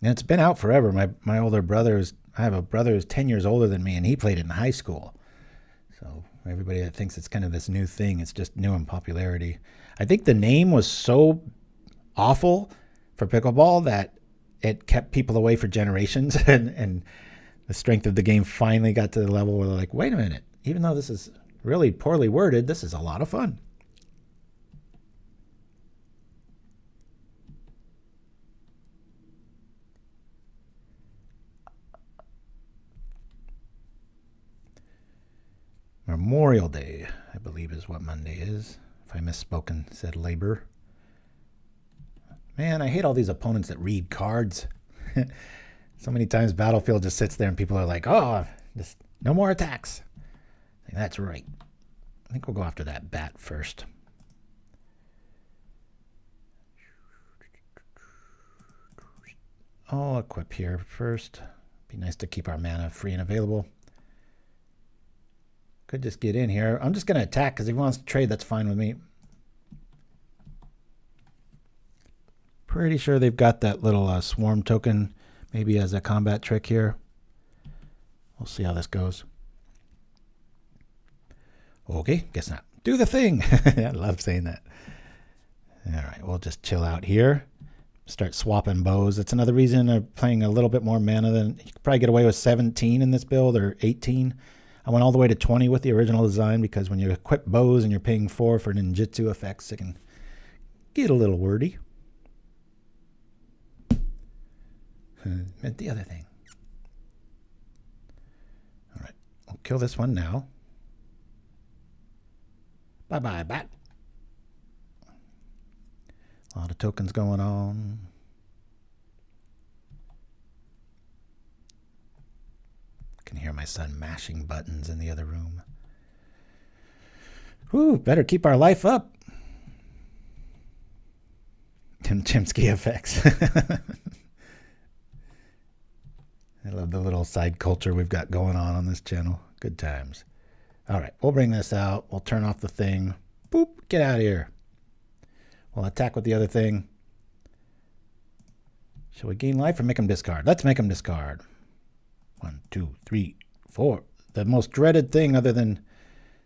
and it's been out forever. My older brother I have a brother who's 10 years older than me, and he played it in high school. So everybody that thinks it's kind of this new thing, it's just new in popularity. I think the name was so awful for pickleball that it kept people away for generations, and the strength of the game finally got to the level where they're like, wait a minute, even though this is really poorly worded, this is a lot of fun. Memorial Day, I believe, is what Monday is. If I misspoken, said labor. Man, I hate all these opponents that read cards. So many times Battlefield just sits there and people are like, oh, just no more attacks. That's right. I think we'll go after that bat first. I'll equip here first. Be nice to keep our mana free and available. Could just get in here. I'm just going to attack because if he wants to trade, that's fine with me. Pretty sure they've got that little swarm token maybe as a combat trick here. We'll see how this goes. Okay, guess not. Do the thing. I love saying that. All right, we'll just chill out here. Start swapping bows. That's another reason I'm playing a little bit more mana than... you could probably get away with 17 in this build or 18. I went all the way to 20 with the original design because when you equip bows and you're paying 4 for ninjutsu effects, it can get a little wordy. Meant the other thing. kill this one now. Bye-bye, bat. A lot of tokens going on. I can hear my son mashing buttons in the other room. Ooh, better keep our life up. Chimpskey effects. I love the little side culture we've got going on this channel. Good times. All right, we'll bring this out. We'll turn off the thing. Boop, get out of here. We'll attack with the other thing. Shall we gain life or make him discard? Let's make him discard. 1, 2, 3, 4. The most dreaded thing other than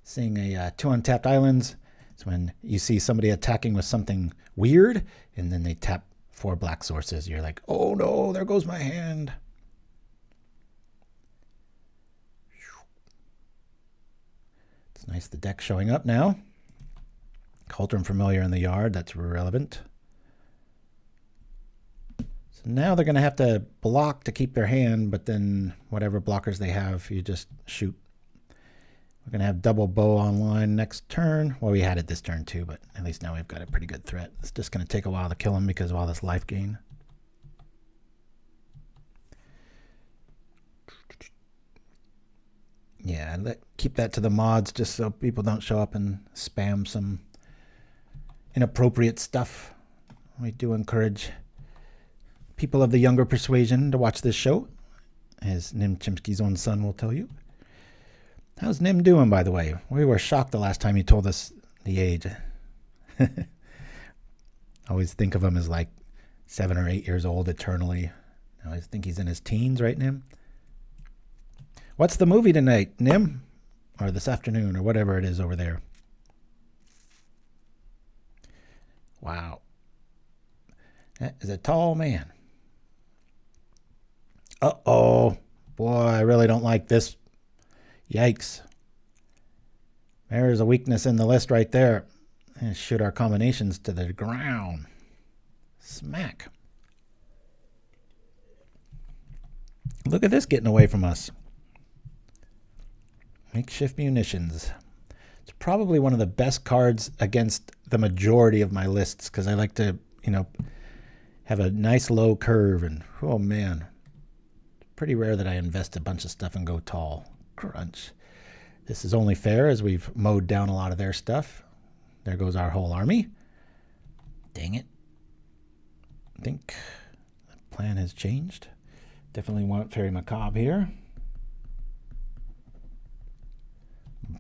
seeing a 2 untapped islands is when you see somebody attacking with something weird and then they tap 4 black sources. You're like, oh no, there goes my hand. It's nice the deck showing up now. Cauldron Familiar in the yard, that's relevant. So now they're going to have to block to keep their hand, but then whatever blockers they have, you just shoot. We're going to have double bow online next turn. Well, we had it this turn too, but at least now we've got a pretty good threat. It's just going to take a while to kill him because of all this life gain. Yeah, keep that to the mods just so people don't show up and spam some inappropriate stuff. We do encourage people of the younger persuasion to watch this show, as Nim Chimpskey's own son will tell you. How's Nim doing, by the way? We were shocked the last time he told us the age. I always think of him as like 7 or 8 years old eternally. I always think he's in his teens, right, Nim? What's the movie tonight, Nim? Or this afternoon, or whatever it is over there. Wow. That is a tall man. Uh-oh. Boy, I really don't like this. Yikes. There's a weakness in the list right there. And shoot our combinations to the ground. Smack. Look at this getting away from us. Makeshift munitions. It's probably one of the best cards against the majority of my lists because I like to, have a nice low curve. And, oh, man. It's pretty rare that I invest a bunch of stuff and go tall. Crunch. This is only fair as we've mowed down a lot of their stuff. There goes our whole army. Dang it. I think the plan has changed. Definitely want Faerie Macabre here.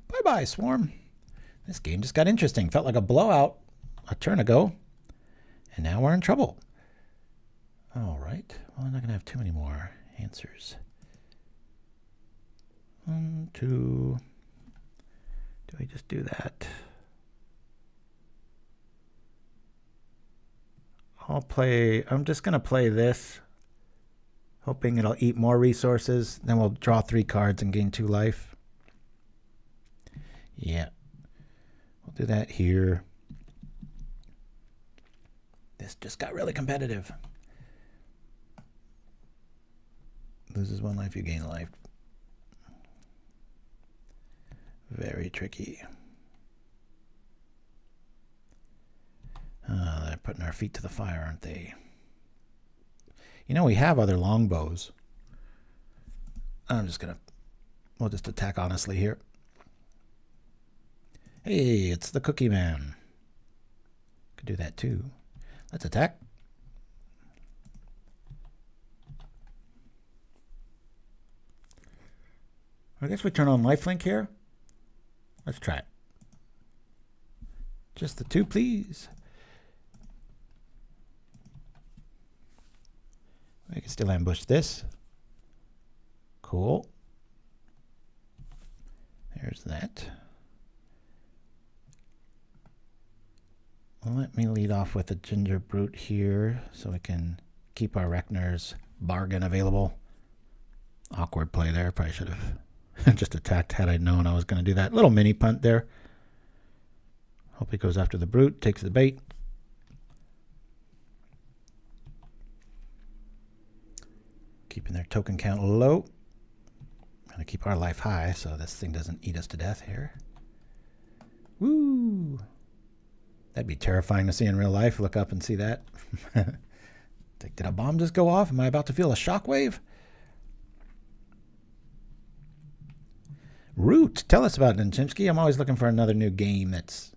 Bye-bye, Swarm. This game just got interesting. Felt like a blowout a turn ago. And now we're in trouble. All right. Well, I'm not going to have too many more answers. 1, 2. Do I just do that? I'm just going to play this, hoping it'll eat more resources. Then we'll draw 3 cards and gain 2 life. Yeah. We'll do that here. This just got really competitive. Loses 1 life, you gain life. Very tricky. They're putting our feet to the fire, aren't they? We have other longbows. We'll just attack honestly here. Hey, it's the Cookie Man. Could do that too. Let's attack. I guess we turn on lifelink here. Let's try it. Just the 2, please. I can still ambush this. Cool. There's that. Well, let me lead off with a Gingerbrute here so we can keep our Reckoner's bargain available. Awkward play there. Probably should have just attacked had I known I was going to do that. Little mini punt there. Hope he goes after the Brute, takes the bait. Keeping their token count low. Trying to keep our life high so this thing doesn't eat us to death here. Woo! That'd be terrifying to see in real life. Look up and see that. Did a bomb just go off? Am I about to feel a shockwave? Root, tell us about it, Chimpskey. I'm always looking for another new game that's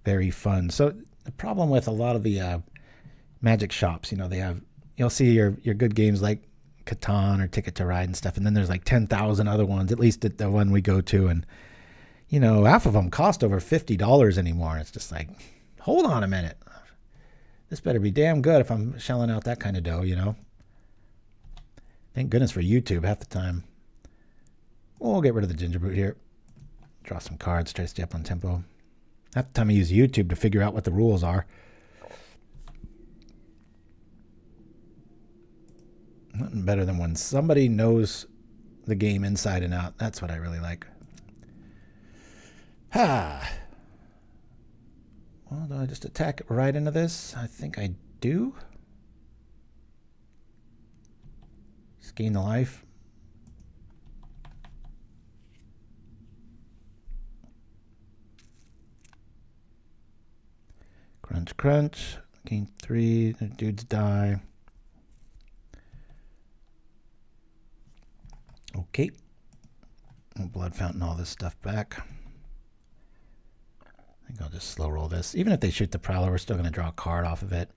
very fun. So the problem with a lot of the Magic shops, you know, you'll see your good games like Catan or Ticket to Ride and stuff, and then there's like 10,000 other ones, at least at the one we go to, and you know, half of them cost over $50 anymore. And it's just like, hold on a minute. This better be damn good if I'm shelling out that kind of dough, you know. Thank goodness for YouTube half the time. We'll get rid of the Gingerbrute here. Draw some cards, try to stay up on tempo. Half the time I use YouTube to figure out what the rules are. Nothing better than when somebody knows the game inside and out. That's what I really like. Ha! Well, do I just attack right into this? I think I do. Just gain the life. Crunch, crunch. Gain 3. The dudes die. Okay. Blood fountain all this stuff back. I think I'll just slow roll this. Even if they shoot the Prowler, we're still going to draw a card off of it.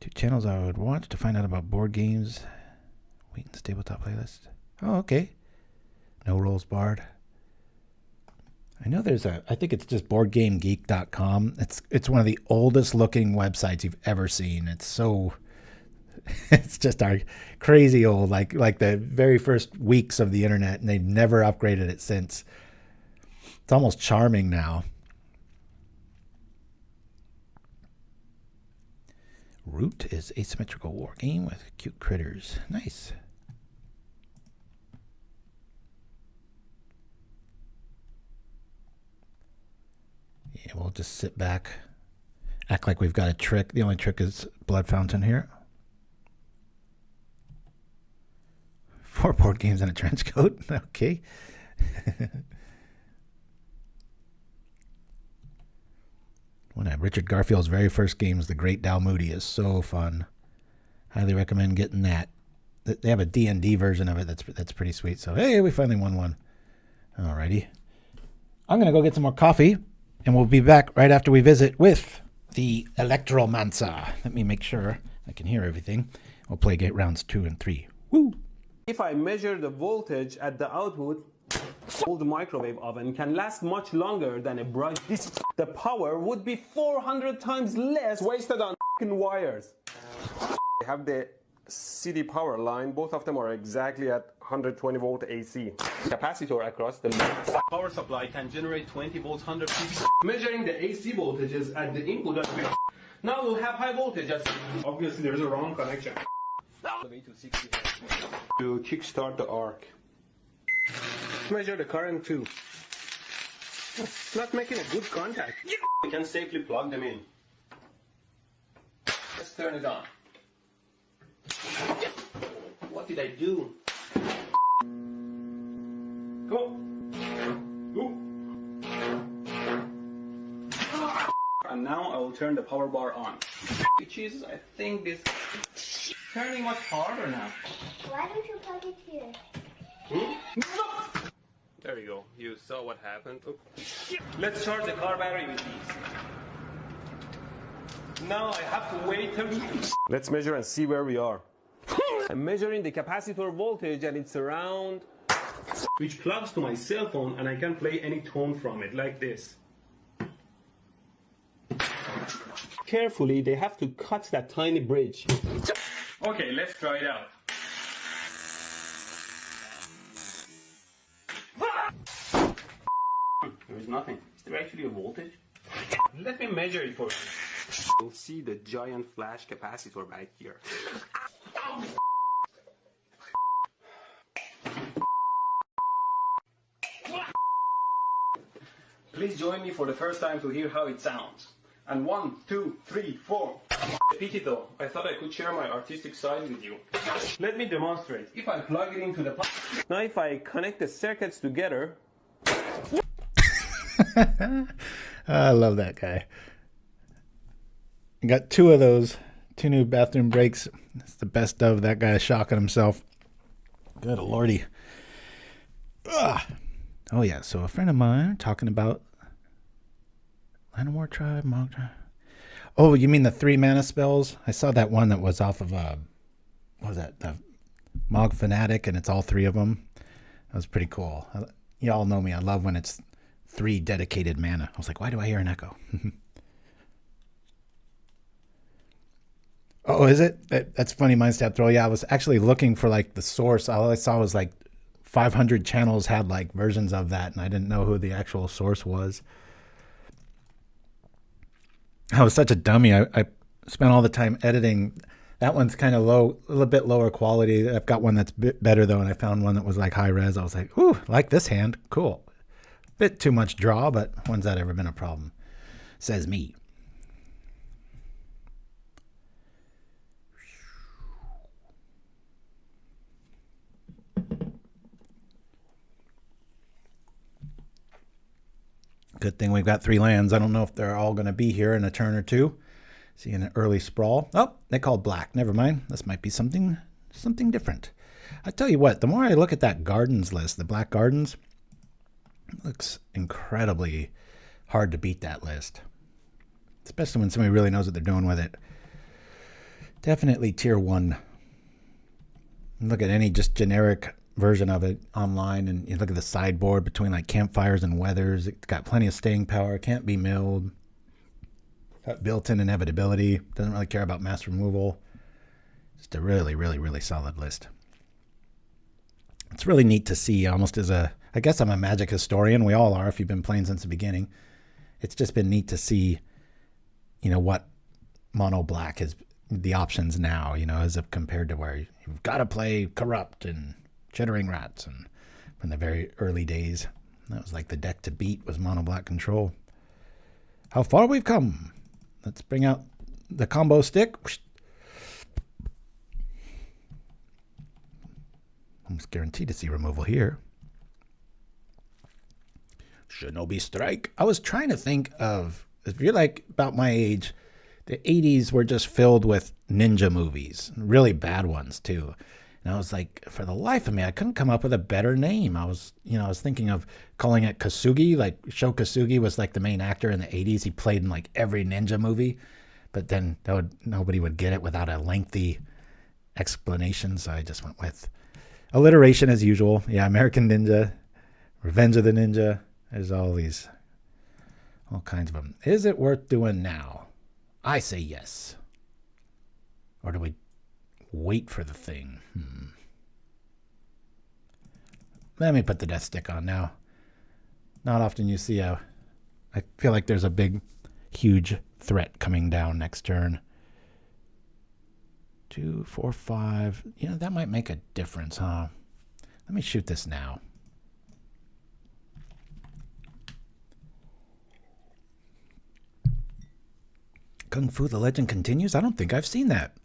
2 channels I would watch to find out about board games. Wheaton's tabletop playlist. Oh, okay. No rolls barred. I know there's I think it's just boardgamegeek.com. It's one of the oldest looking websites you've ever seen. It's so... It's just our crazy old, like the very first weeks of the internet, and they've never upgraded it since. It's almost charming now. Root is asymmetrical war game with cute critters. Nice. Yeah, we'll just sit back, act like we've got a trick. The only trick is blood fountain here. 4 board games and a trench coat. Okay. One of Richard Garfield's very first games, The Great Dalmoody, is so fun. Highly recommend getting that. They have a D&D version of it that's pretty sweet. So, hey, we finally won one. Alrighty. I'm going to go get some more coffee, and we'll be back right after we visit with the Electromancer. Let me make sure I can hear everything. We'll play rounds 2 and 3. Woo! If I measure the voltage at the output, old microwave oven can last much longer than a bright disc. The power would be 400 times less wasted on wires. I have the CD power line. Both of them are exactly at 120 volt AC. Capacitor across the power supply can generate 20 volts 150. Measuring the AC voltages at the input. Now we'll have high voltage. Obviously there's a wrong connection. To kickstart the arc. Measure the current too. Not making a good contact. We can safely plug them in. Let's turn it on. What did I do? Go. And now I will turn the power bar on. Which is, I think, this turning much harder now. Why don't you plug it here? There we go. You saw what happened. Oh. Let's charge the car battery with these. Now I have to wait till... Let's measure and see where we are. I'm measuring the capacitor voltage and it's around... which plugs to my cell phone and I can play any tone from it, like this. Carefully, they have to cut that tiny bridge. Okay, let's try it out. There's nothing. Is there actually a voltage? Let me measure it for you. You'll see the giant flash capacitor back here. Please join me for the first time to hear how it sounds. And 1, 2, 3, 4. Pity though, I thought I could share my artistic side with you. Let me demonstrate. If I plug it into the... Now if I connect the circuits together... I love that guy. I got 2 of those. 2 new bathroom breaks. It's the best of that guy shocking himself. Good lordy. Ugh. Oh yeah, so a friend of mine talking about Land of War Tribe, Mog Tribe. Oh, you mean the 3 mana spells? I saw that one that was off of what was that? The Mog Fanatic, and it's all 3 of them. That was pretty cool. You all know me. I love when it's 3 dedicated mana. I was like, why do I hear an echo? Oh, is it? That's funny, Mindstep Throw. Yeah, I was actually looking for like the source. All I saw was like 500 channels had like versions of that, and I didn't know who the actual source was. I was such a dummy. I spent all the time editing. That one's kind of low, a little bit lower quality. I've got one that's a bit better though, and I found one that was like high res. I was like, ooh, like this hand. Cool. Bit too much draw, but when's that ever been a problem? Says me. Good thing we've got 3 lands. I don't know if they're all going to be here in a turn or 2. See an early sprawl. Oh, they called black. Never mind. This might be something different. I tell you what, the more I look at that gardens list, the black gardens, it looks incredibly hard to beat that list. Especially when somebody really knows what they're doing with it. Definitely tier 1. Look at any just generic version of it online, and you look at the sideboard between like campfires and weathers. It's got plenty of staying power, can't be milled, got built-in inevitability, doesn't really care about mass removal. Just a really, really, really solid list. It's really neat to see, almost as a, I guess I'm a Magic historian. We all are if you've been playing since the beginning. It's just been neat to see, you know, what mono black is, the options now, you know, as compared to where you've got to play Corrupt and Chittering Rats, and from the very early days, that was like the deck to beat was mono black control. How far we've come. Let's bring out the combo stick. Almost guaranteed to see removal here. Shinobi Strike. I was trying to think of, if you're like about my age, the 80s were just filled with ninja movies, really bad ones too. And I was like, for the life of me, I couldn't come up with a better name. I was thinking of calling it Kasugi. Like Sho Kasugi was like the main actor in the 80s. He played in like every ninja movie, but then nobody would get it without a lengthy explanation. So I just went with alliteration as usual. Yeah, American Ninja, Revenge of the Ninja. There's all kinds of them. Is it worth doing now? I say yes. Or do we wait for the thing? Let me put the death stick on now. Not often you see I feel like there's a big, huge threat coming down next turn. 2, 4, 5. You know, that might make a difference, huh? Let me shoot this now. Kung Fu The Legend Continues? I don't think I've seen that.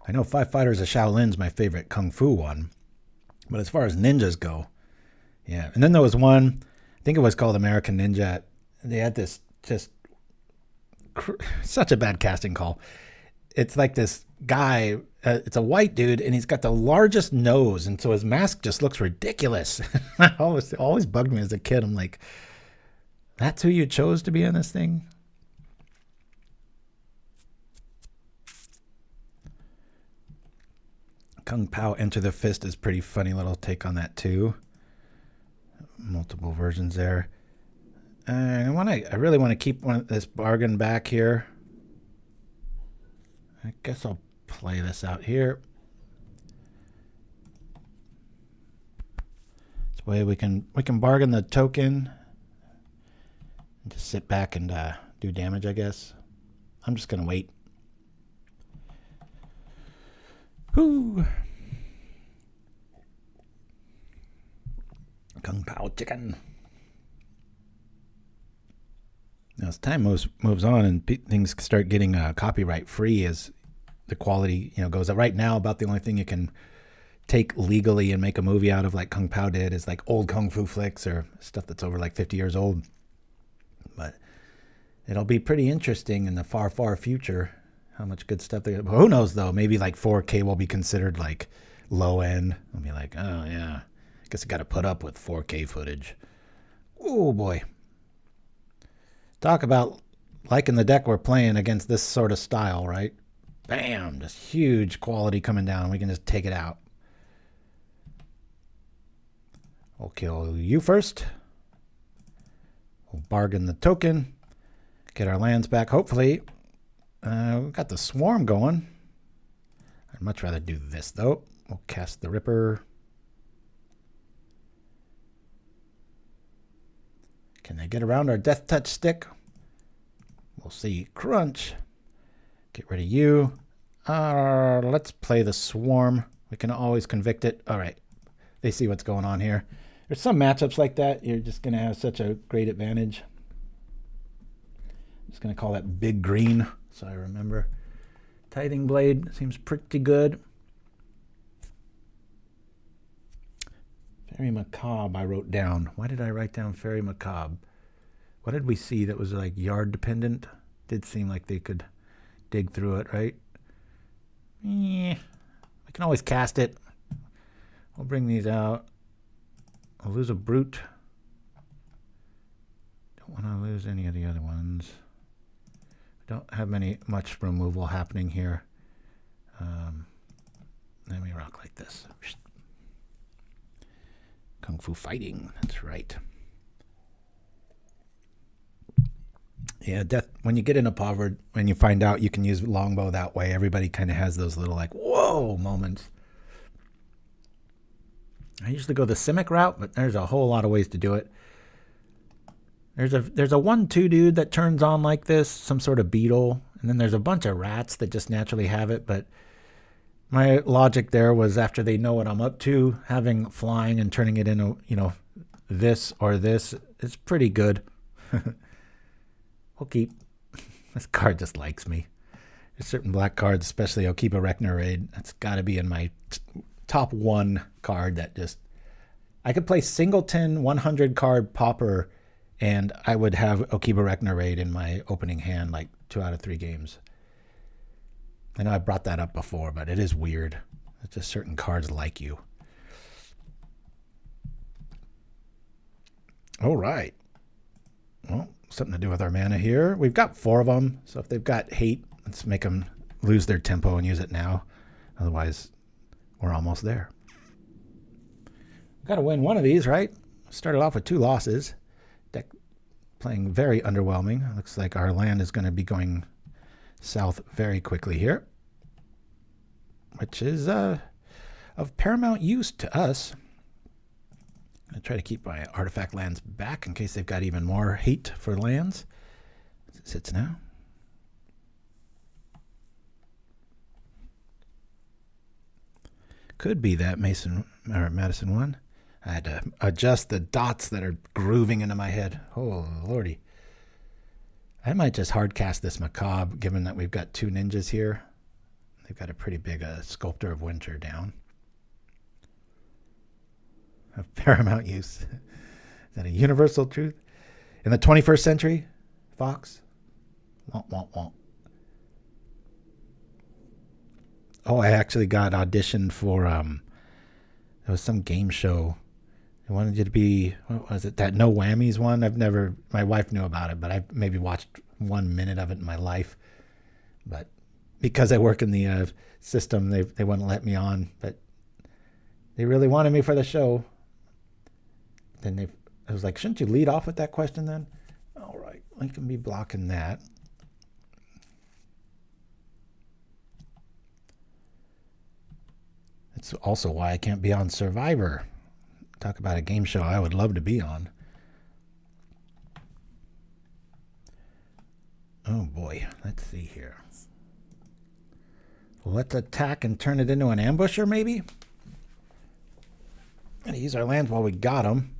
I know Five Fighters of Shaolin's my favorite Kung Fu one. But as far as ninjas go, yeah. And then there was one, I think it was called American Ninja. They had this just such a bad casting call. It's like this guy, it's a white dude, and he's got the largest nose, and so his mask just looks ridiculous. always bugged me as a kid. I'm like, that's who you chose to be in this thing? Kung Pao Enter the Fist is pretty funny little take on that too. Multiple versions there. I really want to keep this bargain back here. I guess I'll play this out here. This way we can bargain the token and just sit back and do damage, I guess. I'm just gonna wait. Whoo! Kung Pao chicken. as time moves on and things start getting copyright free, as the quality goes up. Right now, about the only thing you can take legally and make a movie out of, like Kung Pao did, is like old kung fu flicks or stuff that's over like 50 years old. But it'll be pretty interesting in the far future how much good stuff they. Who knows though? Maybe like 4K will be considered like low end. I'll be like, oh yeah, I guess I got to put up with 4K footage. Oh boy. Talk about liking the deck we're playing against this sort of style, right? Bam! Just huge quality coming down. We can just take it out. We'll kill you first. We'll bargain the token. Get our lands back, hopefully. We've got the Swarm going. I'd much rather do this, though. We'll cast the Ripper. Can they get around our Death Touch stick? We'll see. Crunch. Get rid of you. Let's play the Swarm. We can always convict it. All right. They see what's going on here. There's some matchups like that. You're just going to have such a great advantage. I'm just going to call that Big Green, so I remember. Tithing Blade seems pretty good. Faerie Macabre I wrote down. Why did I write down Faerie Macabre? What did we see that was like yard dependent? Did seem like they could dig through it, right? Yeah. I can always cast it. We'll bring these out. I'll lose a brute. Don't want to lose any of the other ones. I don't have much removal happening here. Let me rock like this. Kung Fu fighting. That's right. Yeah, death. When you get into Pauper, when you find out you can use Longbow that way, everybody kind of has those little like whoa moments. I usually go the Simic route, but there's a whole lot of ways to do it. There's a 1/2 dude that turns on like this, some sort of beetle, and then there's a bunch of rats that just naturally have it. But my logic there was, after they know what I'm up to, having flying and turning it into this or this is pretty good. We'll keep. This card just likes me. There's certain black cards, especially Okiba-Gang Raid. That's got to be in my top 1 card that just. I could play singleton 100 card Pauper, and I would have Okiba-Gang Raid in my opening hand like 2 out of 3 games. I know I brought that up before, but it is weird. It's just certain cards like you. All right. Well, something to do with our mana here. We've got 4 of them, so if they've got hate, let's make them lose their tempo and use it now. Otherwise, we're almost there. Got to win one of these, right? Started off with 2 losses. Deck playing very underwhelming. Looks like our land is going to be going south very quickly here, which is of paramount use to us. I try to keep my artifact lands back in case they've got even more hate for lands. As it sits now. Could be that Madison one. I had to adjust the dots that are grooving into my head. Oh, lordy. I might just hard cast this Macabre, given that we've got 2 ninjas here. They've got a pretty big Sculptor of Winter down. Of paramount use. Is that a universal truth? In the 21st century, Fox? Womp, womp, womp. Oh, I actually got auditioned for, there was some game show. I wanted you to be, what was it, that No Whammies one? My wife knew about it, but I maybe watched 1 minute of it in my life. But because I work in the system, they wouldn't let me on. But they really wanted me for the show. Then I was like, shouldn't you lead off with that question then? All right, I can be blocking that. That's also why I can't be on Survivor. Talk about a game show I would love to be on. Oh boy, let's see here. Let's attack and turn it into an ambusher, maybe? Gotta use our lands while we got them.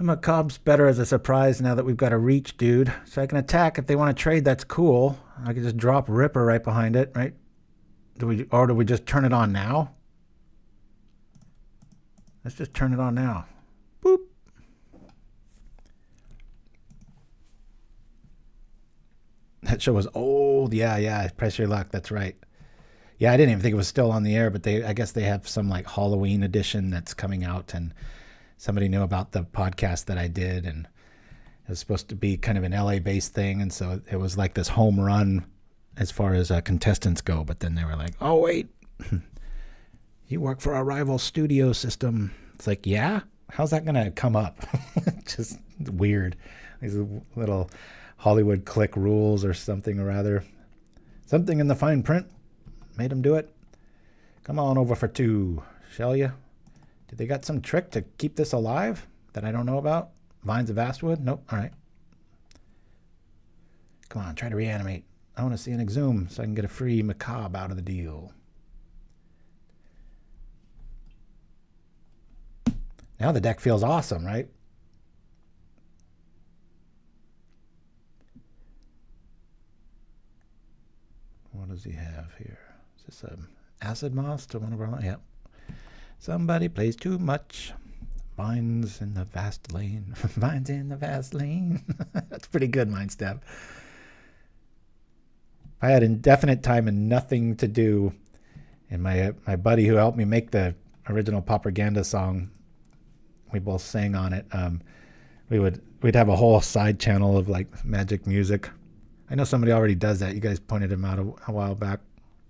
Macabre's better as a surprise now that we've got a reach, dude. So I can attack if they want to trade. That's cool. I can just drop Ripper right behind it, right? Do we just turn it on now? Let's just turn it on now. Boop. That show was old. Yeah. Press your luck. That's right. Yeah, I didn't even think it was still on the air, but I guess they have some like Halloween edition that's coming out, and somebody knew about the podcast that I did, and it was supposed to be kind of an LA-based thing, and so it was like this home run as far as contestants go, but then they were like, oh, wait, you work for our rival studio system. It's like, yeah? How's that going to come up? Just weird. These little Hollywood click rules or something or other. Something in the fine print made them do it. Come on over for 2, shall ya? Did they got some trick to keep this alive that I don't know about? Vines of Vastwood? Nope. All right. Come on, try to reanimate. I want to see an exhume so I can get a free Macabre out of the deal. Now the deck feels awesome, right? What does he have here? Is this an acid moss to one of our... Yep. Somebody plays too much. Vines in the vast lane. Vines in the vast lane. That's pretty good, Mind Step. I had indefinite time and nothing to do, and my buddy who helped me make the original Propaganda song, we both sang on it. We'd have a whole side channel of like magic music. I know somebody already does that. You guys pointed him out a while back.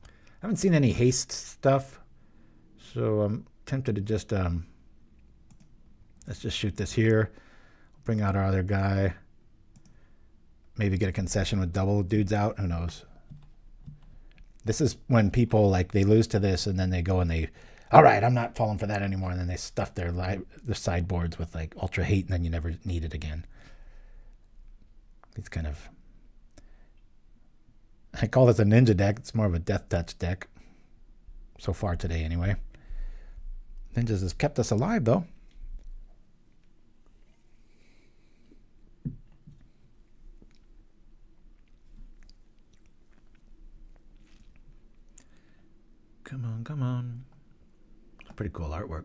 I haven't seen any haste stuff, so I'm tempted to just let's just shoot this here. Bring out our other guy. Maybe get a concession with double dudes out. Who knows? This is when people like they lose to this and then they go and they, all right, I'm not falling for that anymore, and then they stuff their sideboards with like ultra hate, and then you never need it again. It's kind of, I call this a ninja deck. It's more of a death touch deck so far today, anyway. Ninjas has kept us alive though. Come on. Pretty cool artwork.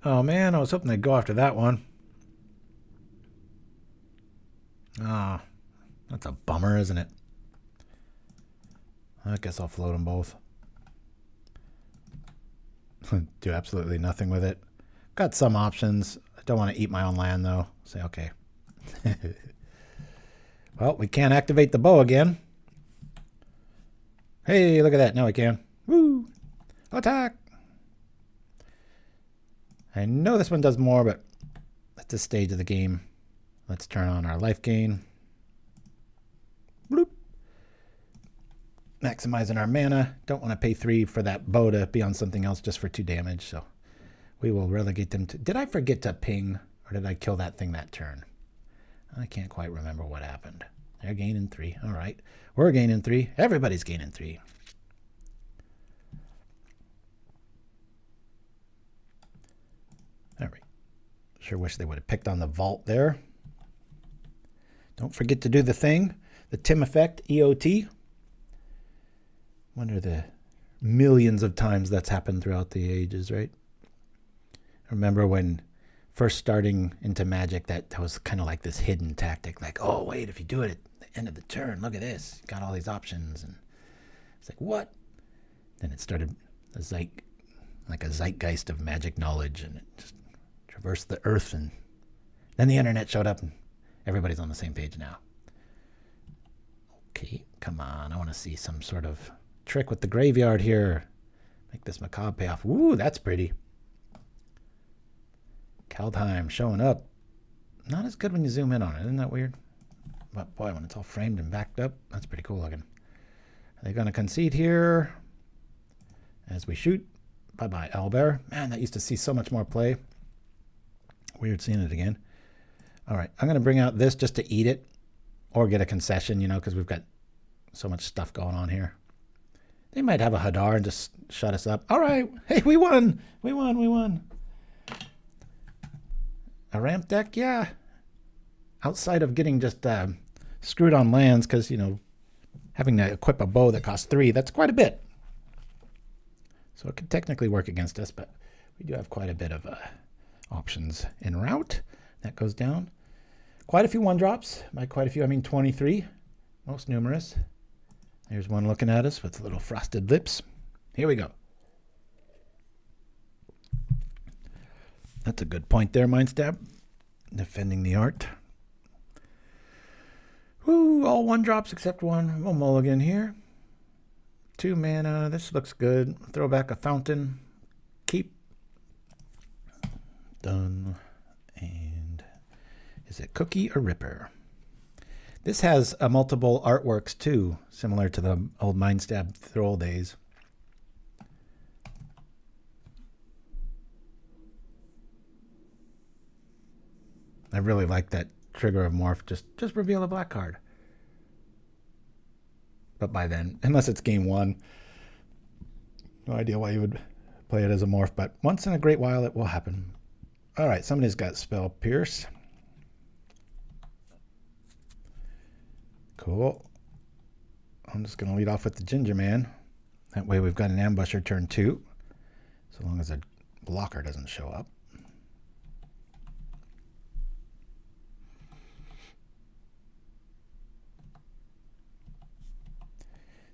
Oh man, I was hoping they'd go after that one. Ah, that's a bummer, isn't it? I guess I'll float them both. Do absolutely nothing with it. Got some options. I don't want to eat my own land though. Say okay. Well, we can't activate the bow again. Hey, look at that. Now we can. Woo! Attack! I know this one does more, but at this stage of the game, let's turn on our life gain. Bloop. Maximizing our mana. Don't want to pay 3 for that bow to be on something else just for 2 damage, so we will relegate them to... Did I forget to ping, or did I kill that thing that turn? I can't quite remember what happened. They're gaining 3. All right. We're gaining 3. Everybody's gaining 3. All right. Sure wish they would have picked on the vault there. Don't forget to do the thing. The Tim effect, EOT. Wonder the millions of times that's happened throughout the ages, right? Remember when first starting into Magic, that was kind of like this hidden tactic. Like, oh, wait, if you do it at the end of the turn, look at this. You got all these options. And it's like, what? Then it started like a zeitgeist of Magic knowledge, and it just traversed the earth. And then the internet showed up, and everybody's on the same page now. Okay, come on. I want to see some sort of trick with the graveyard here. Make this Macabre pay off. Ooh, that's pretty. Kaldheim showing up. Not as good when you zoom in on it. Isn't that weird? But boy, when it's all framed and backed up, that's pretty cool looking. Are they going to concede here? As we shoot. Bye-bye, Owlbear. Man, that used to see so much more play. Weird seeing it again. All right, I'm going to bring out this just to eat it. Or get a concession, you know, because we've got so much stuff going on here. They might have a Hadar and just shut us up. All right. Hey, we won. We won. We won. A ramp deck? Yeah. Outside of getting just screwed on lands because, you know, having to equip a bow that costs 3, that's quite a bit. So it could technically work against us, but we do have quite a bit of options en route. That goes down. Quite a few 1-drops. By quite a few, I mean 23. Most numerous. There's one looking at us with little frosted lips. Here we go. That's a good point there, Mindstab. Defending the art. Woo, all 1-drops except one. We'll mulligan here. 2 mana. This looks good. Throw back a fountain. Keep. Done. And is it Cookie or Ripper? This has multiple artworks too, similar to the old Mindstab Thrall days. I really like that trigger of morph. Just reveal a black card. But by then, unless it's game 1, no idea why you would play it as a morph. But once in a great while, it will happen. All right, somebody's got Spell Pierce. Cool. I'm just going to lead off with the Ginger Man. That way we've got an Ambusher turn 2, so long as a blocker doesn't show up.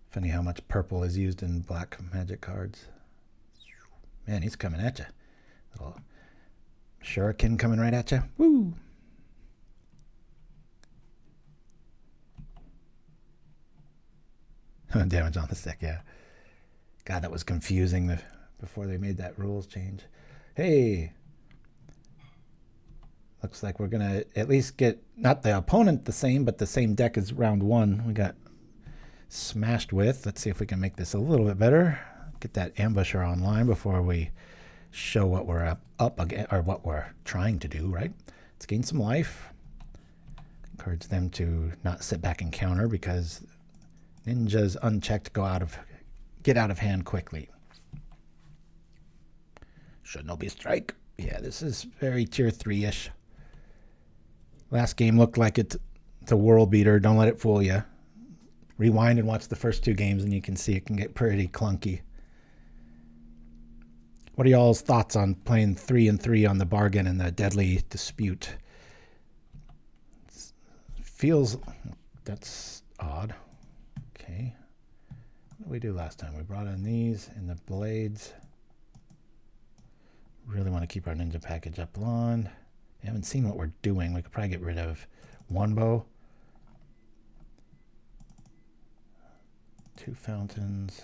Funny how much purple is used in black magic cards. Man, he's coming at you. Little shuriken coming right at you. Woo! Damage on the stick, yeah. God, that was confusing before they made that rules change. Hey! Looks like we're going to at least get, not the opponent the same, but the same deck as round 1. We got smashed with. Let's see if we can make this a little bit better. Get that Ambusher online before we show what we're up against, or what we're trying to do, right? Let's gain some life. Encourage them to not sit back and counter because ninjas unchecked get out of hand quickly. Shinobi Strike. Yeah, this is very tier 3-ish. Last game looked like it's a world beater. Don't let it fool you. Rewind and watch the first 2 games and you can see it can get pretty clunky. What are y'all's thoughts on playing 3 and 3 on the bargain and the deadly dispute? Feels that's odd. Okay. What did we do last time? We brought in these and the blades. Really want to keep our ninja package up on. We haven't seen what we're doing. We could probably get rid of 1 bow. 2 fountains.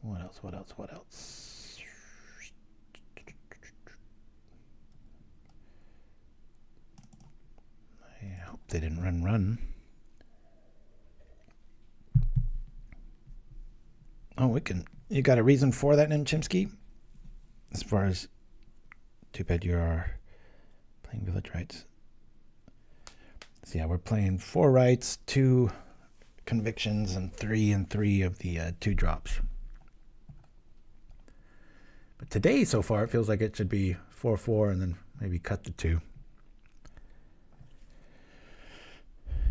What else? What else? What else? I hope they didn't run. Oh, we can. You got a reason for that, Chimpskey? As far as, too bad you are playing Village Rites. So yeah, we're playing 4 rights, 2 convictions, and 3 and 3 of the 2 drops. But today, so far, it feels like it should be 4-4 and then maybe cut the 2.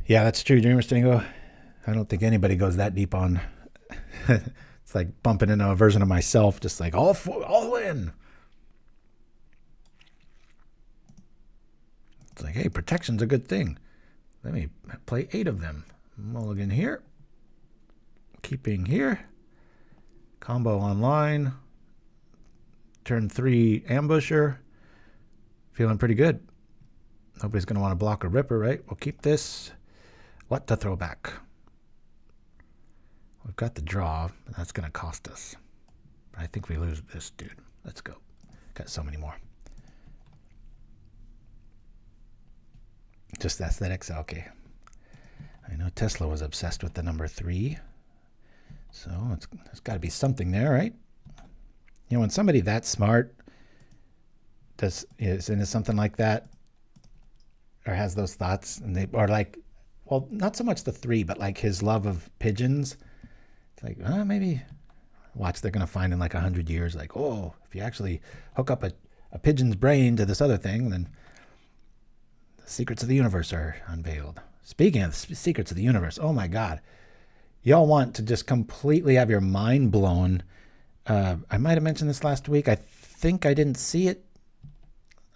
Yeah, that's true, Dreamer Stingo. I don't think anybody goes that deep on. It's like bumping into a version of myself, just like all in. It's like, hey, protection's a good thing. Let me play 8 of them. Mulligan here. Keeping here. Combo online. Turn 3 Ambusher. Feeling pretty good. Nobody's going to want to block a Ripper, right? We'll keep this. What to throw back? We've got the draw, but that's going to cost us. But I think we lose this dude. Let's go. Got so many more. Just aesthetics? Okay. I know Tesla was obsessed with the number 3. So there's got to be something there, right? You know, when somebody that smart is into something like that, or has those thoughts, and they are like, well, not so much the 3, but like his love of pigeons. It's like, maybe watch, they're going to find in like 100 years, like, oh, if you actually hook up a pigeon's brain to this other thing, then the secrets of the universe are unveiled. Speaking of the secrets of the universe, oh my God. Y'all want to just completely have your mind blown. I might have mentioned this last week. I think I didn't see it.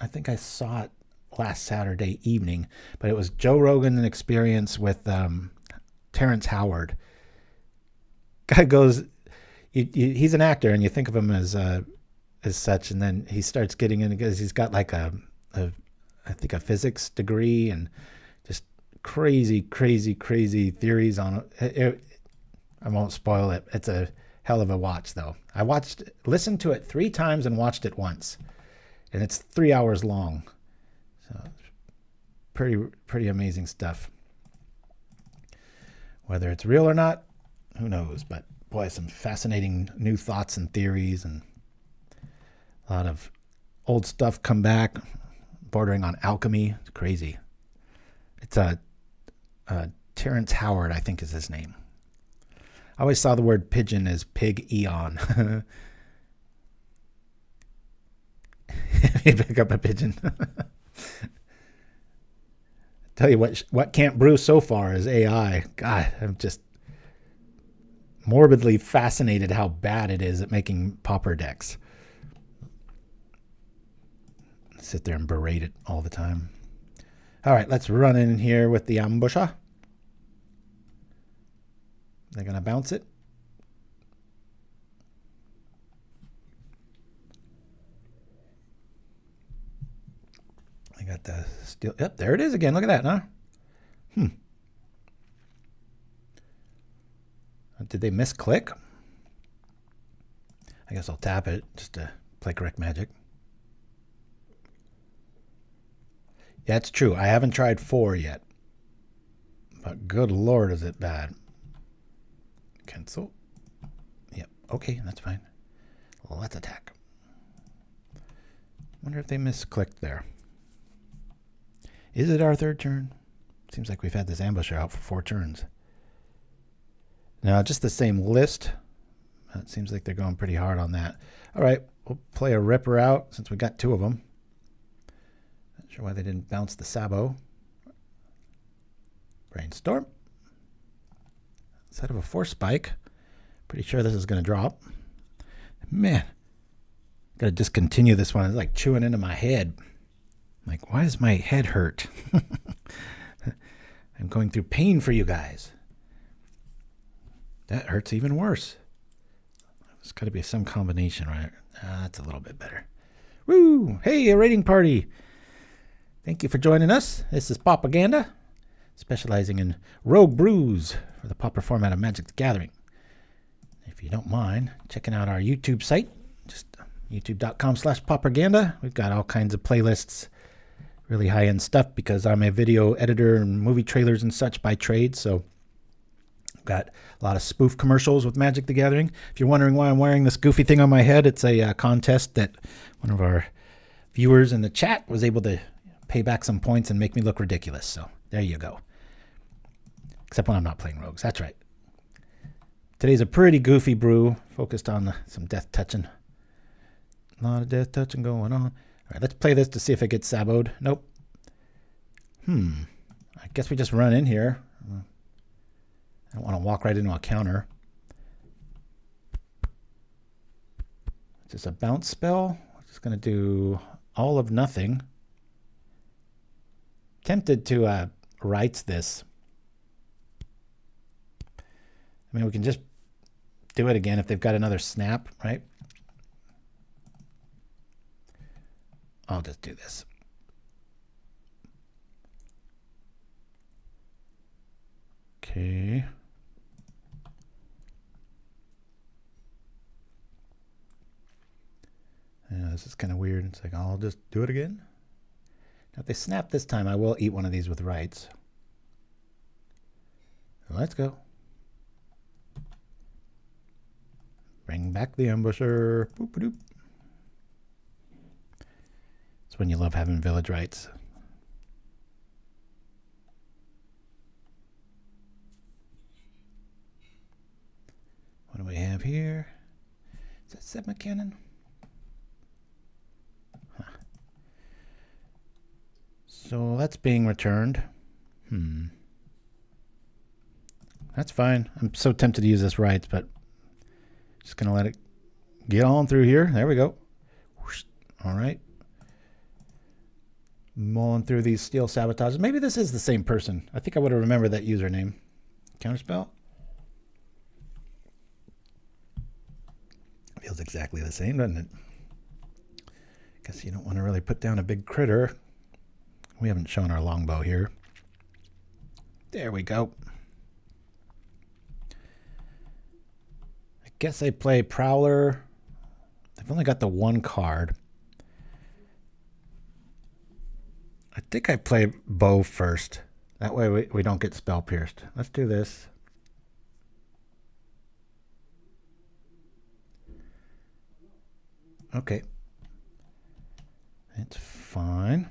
I think I saw it last Saturday evening, but it was Joe Rogan, an experience with Terrence Howard. Guy goes, he's an actor, and you think of him as such, and then he starts getting in because he's got like I think a physics degree and just crazy theories on it. I won't spoil it. It's a hell of a watch, though. I listened to it 3 times and watched it once, and it's 3 hours long. So pretty amazing stuff. Whether it's real or not, who knows? But boy, some fascinating new thoughts and theories, and a lot of old stuff come back, bordering on alchemy. It's crazy. It's Terrence Howard, I think, is his name. I always saw the word pigeon as pig eon. You pick up a pigeon. Tell you what can't brew so far is AI. God, I'm just morbidly fascinated how bad it is at making Pauper decks. Sit there and berate it all the time. All right, let's run in here with the Ambusher. They're going to bounce it. I got the steel. Yep, there it is again. Look at that, huh? Did they misclick? I guess I'll tap it just to play correct magic. Yeah, it's true. I haven't tried 4 yet. But good Lord, is it bad. Cancel. Yep. Okay, that's fine. Let's attack. Wonder if they misclicked there. Is it our 3rd turn? Seems like we've had this ambusher out for 4 turns. Now, just the same list. It seems like they're going pretty hard on that. All right, we'll play a Ripper out since we got 2 of them. Not sure why they didn't bounce the Sabo. Brainstorm. Instead of a Force Spike. Pretty sure this is going to drop. Man, got to discontinue this one. It's like chewing into my head. Like, why does my head hurt? I'm going through pain for you guys. That hurts even worse. There's got to be some combination, right? That's a little bit better. Woo! Hey, a raiding party. Thank you for joining us. This is Propaganda, specializing in rogue brews for the Pauper format of Magic the Gathering. If you don't mind checking out our YouTube site, just youtube.com/Propaganda. We've got all kinds of playlists, really high-end stuff because I'm a video editor and movie trailers and such by trade, so I've got a lot of spoof commercials with Magic the Gathering. If you're wondering why I'm wearing this goofy thing on my head, it's a contest that one of our viewers in the chat was able to pay back some points and make me look ridiculous, so there you go. Except when I'm not playing rogues. That's right. Today's a pretty goofy brew, focused on some death touching. A lot of death touching going on. All right, let's play this to see if it gets saboed. Nope. I guess we just run in here. I don't want to walk right into a counter. It's just a bounce spell. We're just going to do all of nothing. Tempted to rites this. I mean, we can just do it again if they've got another snap, right? I'll just do this. Okay. Yeah, this is kind of weird. It's like, I'll just do it again. Now, if they snap this time, I will eat one of these with rights. Let's go. Bring back the Ambusher. Boop-a-doop. It's when you love having Village Rites. here. Is that Seb Cannon? Huh. So that's being returned. That's fine. I'm so tempted to use this rights, but just going to let it get on through here. There we go. All right. Mulling through these steel sabotages. Maybe this is the same person. I think I would have remembered that username. Counterspell. Feels exactly the same, doesn't it? Guess you don't want to really put down a big critter. We haven't shown our longbow here. There we go. I guess I play Prowler. I've only got the one card. I think I play bow first. That way we don't get spell pierced. Let's do this. Okay. It's fine.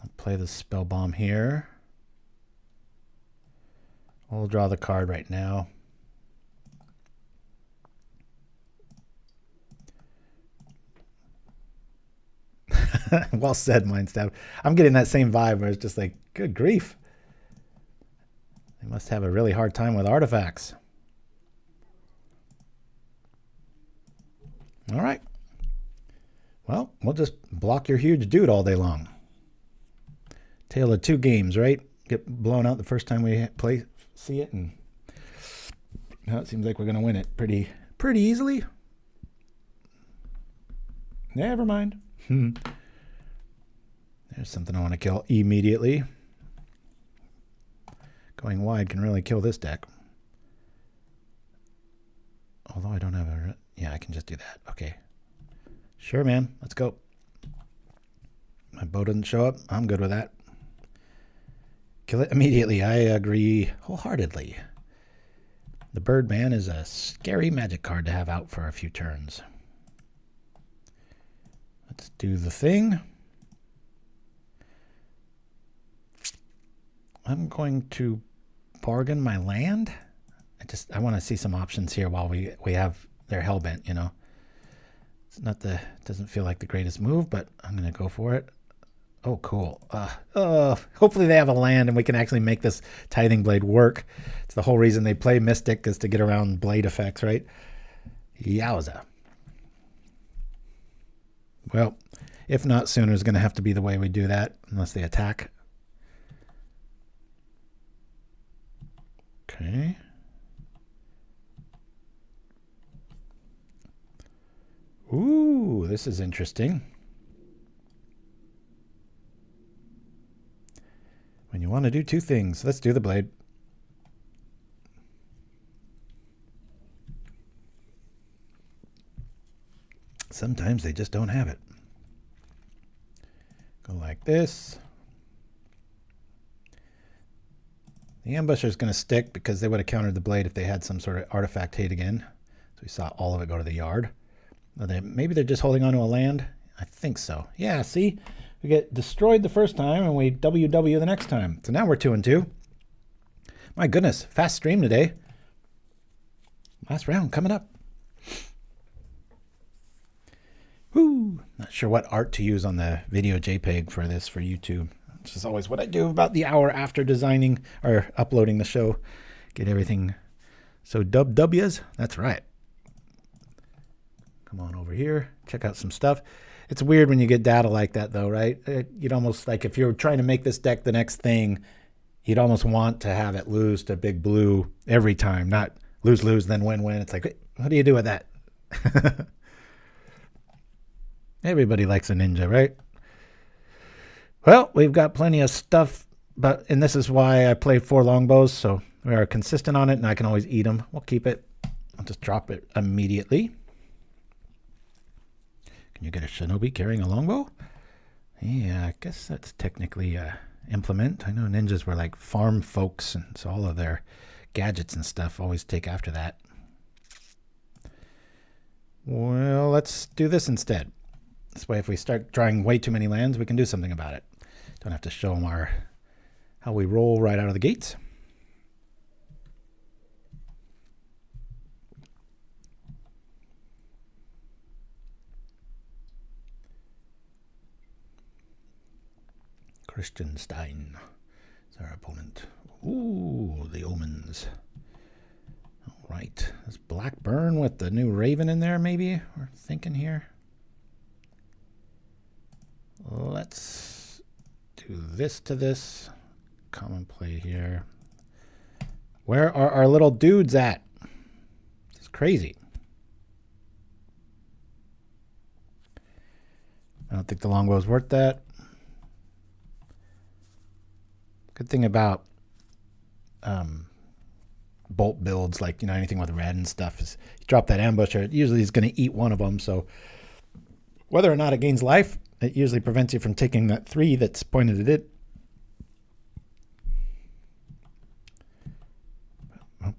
I'll play the Spellbomb here. We'll draw the card right now. Well said, Mindstab. I'm getting that same vibe where it's just like, good grief. They must have a really hard time with artifacts. All right. Well, we'll just block your huge dude all day long. Tale of two games, right? Get blown out the first time we see it, and now it seems like we're going to win it pretty easily. Never mind. There's something I want to kill immediately. Going wide can really kill this deck. Although I don't have a... Yeah, I can just do that. Okay. Sure, man. Let's go. My bow doesn't show up. I'm good with that. Kill it immediately. I agree wholeheartedly. The Birdman is a scary magic card to have out for a few turns. Let's do the thing. I'm going to bargain my land. I want to see some options here while we have their Hellbent, you know. It's not the, doesn't feel like the greatest move, but I'm going to go for it. Oh, cool. Hopefully they have a land and we can actually make this Tithing Blade work. It's the whole reason they play Mystic, is to get around blade effects, right? Yowza. Well, if not sooner, is going to have to be the way we do that, unless they attack. Okay. Ooh, this is interesting. When you want to do two things, let's do the blade. Sometimes they just don't have it. Go like this. The Ambusher is going to stick because they would have countered the blade if they had some sort of artifact hate again. So we saw all of it go to the yard. Maybe they're just holding on to a land. I think so. Yeah, see? We get destroyed the first time and we WW the next time. So now we're 2-2. My goodness, fast stream today. Last round coming up. Whoo! Not sure what art to use on the video JPEG for this for YouTube. Which is always what I do about the hour after designing or uploading the show. Get everything. So W's, that's right. Come on over here, check out some stuff. It's weird when you get data like that though, right? You'd almost, like if you're trying to make this deck the next thing, you'd almost want to have it lose to big blue every time, not lose, then win. It's like, what do you do with that? Everybody likes a ninja, right? Well, we've got plenty of stuff, and this is why I play 4 longbows, so we are consistent on it, and I can always eat them. We'll keep it. I'll just drop it immediately. Can you get a Shinobi carrying a longbow? Yeah, I guess that's technically implement. I know ninjas were like farm folks, and so all of their gadgets and stuff always take after that. Well, let's do this instead. This way, if we start drawing way too many lands, we can do something about it. Don't have to show them how we roll right out of the gates. Christianstein is our opponent. Ooh, the omens. All right. This Blackburn with the new Raven in there, maybe? We're thinking here. Let's do this to this. Common play here. Where are our little dudes at? This is crazy. I don't think the longbow is worth that. Good thing about bolt builds, like, you know, anything with red and stuff, is you drop that ambusher, it usually is going to eat one of them. So whether or not it gains life, it usually prevents you from taking that 3 that's pointed at it. I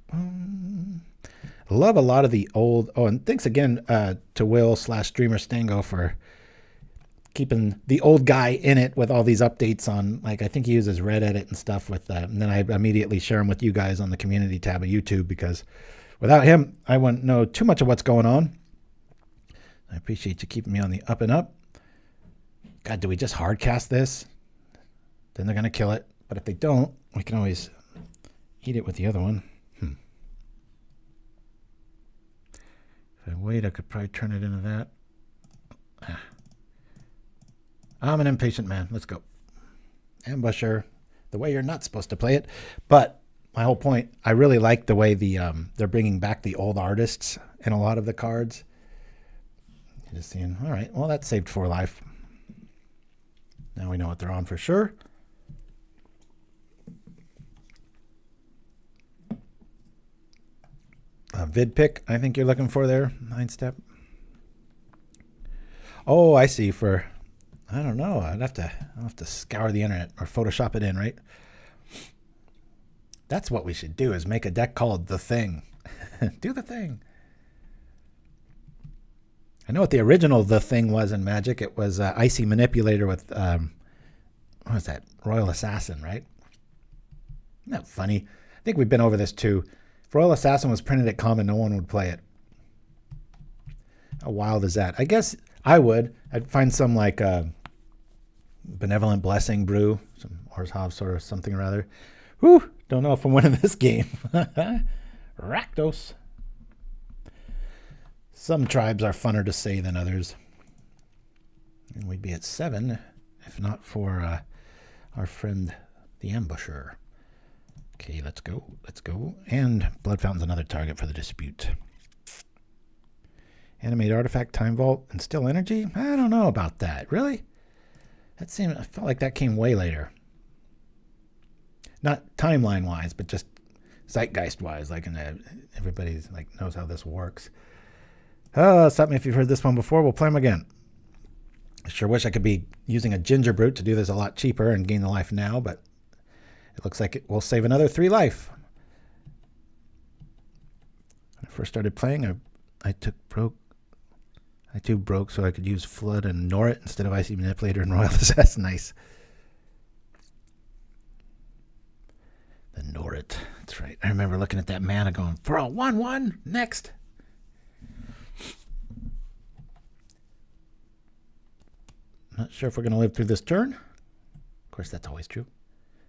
love a lot of the old. Oh, and thanks again to Will/Streamer Stango for keeping the old guy in it with all these updates on, like, I think he uses Red Edit and stuff with that. And then I immediately share them with you guys on the community tab of YouTube, because without him, I wouldn't know too much of what's going on. I appreciate you keeping me on the up and up. God, do we just hardcast this? Then they're going to kill it. But if they don't, we can always eat it with the other one. If I wait, I could probably turn it into that. I'm an impatient man. Let's go. Ambusher, the way you're not supposed to play it. But my whole point, I really like the way they're bringing back the old artists in a lot of the cards. Just seeing, all right, well, that saved 4 life. Now we know what they're on for sure. Vid pick, I think you're looking for there, 9-step. Oh, I see. For, I don't know. I'll have to scour the internet or Photoshop it in, right? That's what we should do, is make a deck called The Thing. Do the thing. I know what the original The Thing was in Magic. It was Icy Manipulator with, what was that? Royal Assassin, right? Isn't that funny? I think we've been over this too. If Royal Assassin was printed at common, no one would play it. How wild is that? I guess I would. I'd find some like Benevolent Blessing brew, some Orzhov or something or other. Whew, don't know if I'm winning this game. Rakdos. Some tribes are funner to say than others. And we'd be at 7 if not for our friend the Ambusher. Okay, let's go. Let's go. And Blood Fountain's another target for the dispute. Animate Artifact, Time Vault, and Still Energy? I don't know about that. Really? I felt like that came way later. Not timeline-wise, but just zeitgeist-wise. Like, everybody's like knows how this works. Stop me if you've heard this one before. We'll play them again. I sure wish I could be using a Gingerbrute to do this a lot cheaper and gain the life now, but it looks like it will save another 3 life. When I first started playing, I too broke so I could use Flood and Norrit instead of Icy Manipulator and Royal Assassin. Nice. The Norrit. That's right. I remember looking at that mana going, for a 1/1? Next. Not sure if we're going to live through this turn. Of course, that's always true.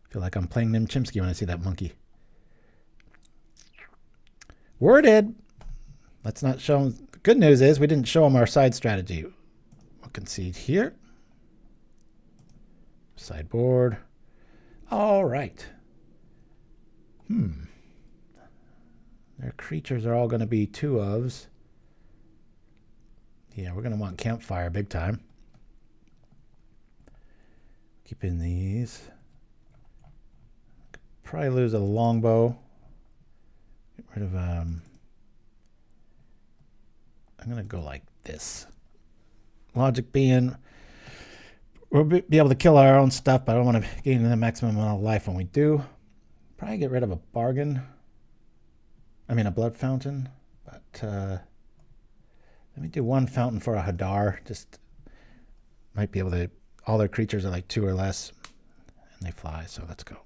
I feel like I'm playing Nim Chimpskey when I see that monkey. Worded. Let's not show him. The good news is we didn't show him our side strategy. We'll concede here. Sideboard. All right. Their creatures are all going to be 2-ofs. Yeah, we're going to want Campfire big time. Keep in these. Probably lose a Longbow. Get rid of I'm gonna go like this. Logic being, we'll be able to kill our own stuff, but I don't want to gain the maximum amount of life when we do. Probably get rid of a bargain. I mean a Blood Fountain, but let me do 1 fountain for a Hadar. Just might be able to. All their creatures are like 2 or less, and they fly. So let's go.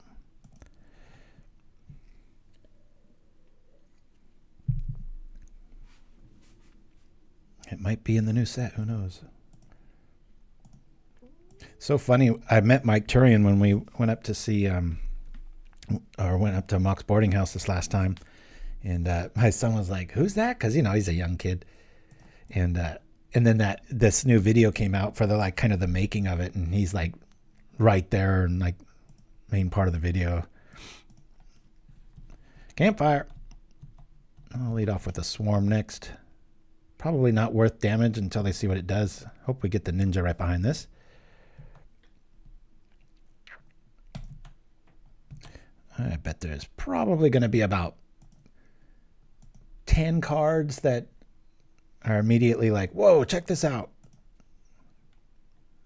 It might be in the new set. Who knows? So funny. I met Mike Turian when we went up to see, or went up to Mock's boarding house this last time. And my son was like, "Who's that?" Because, you know, he's a young kid. And then this new video came out for the, like, kind of the making of it. And he's like right there and like main part of the video. Campfire. I'll lead off with a swarm next. Probably not worth damage until they see what it does. Hope we get the ninja right behind this. I bet there's probably going to be about 10 cards that are immediately like, whoa, check this out.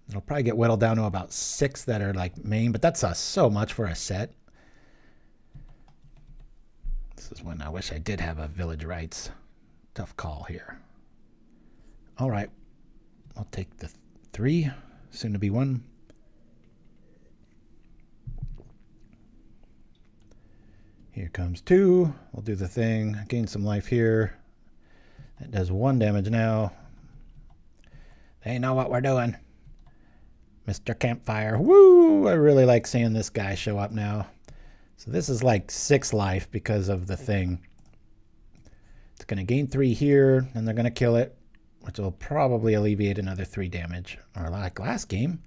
It'll probably get whittled down to about 6 that are like main, but that's so much for a set. This is when I wish I did have a Village Rites. Tough call here. All right. I'll take the 3, soon to be 1. Here comes 2. We'll do the thing. Gain some life here. That does 1 damage now. They know what we're doing. Mr. Campfire. Woo! I really like seeing this guy show up now. So this is like 6 life because of the thing. It's going to gain 3 here, and they're going to kill it, which will probably alleviate another 3 damage. Or like last game,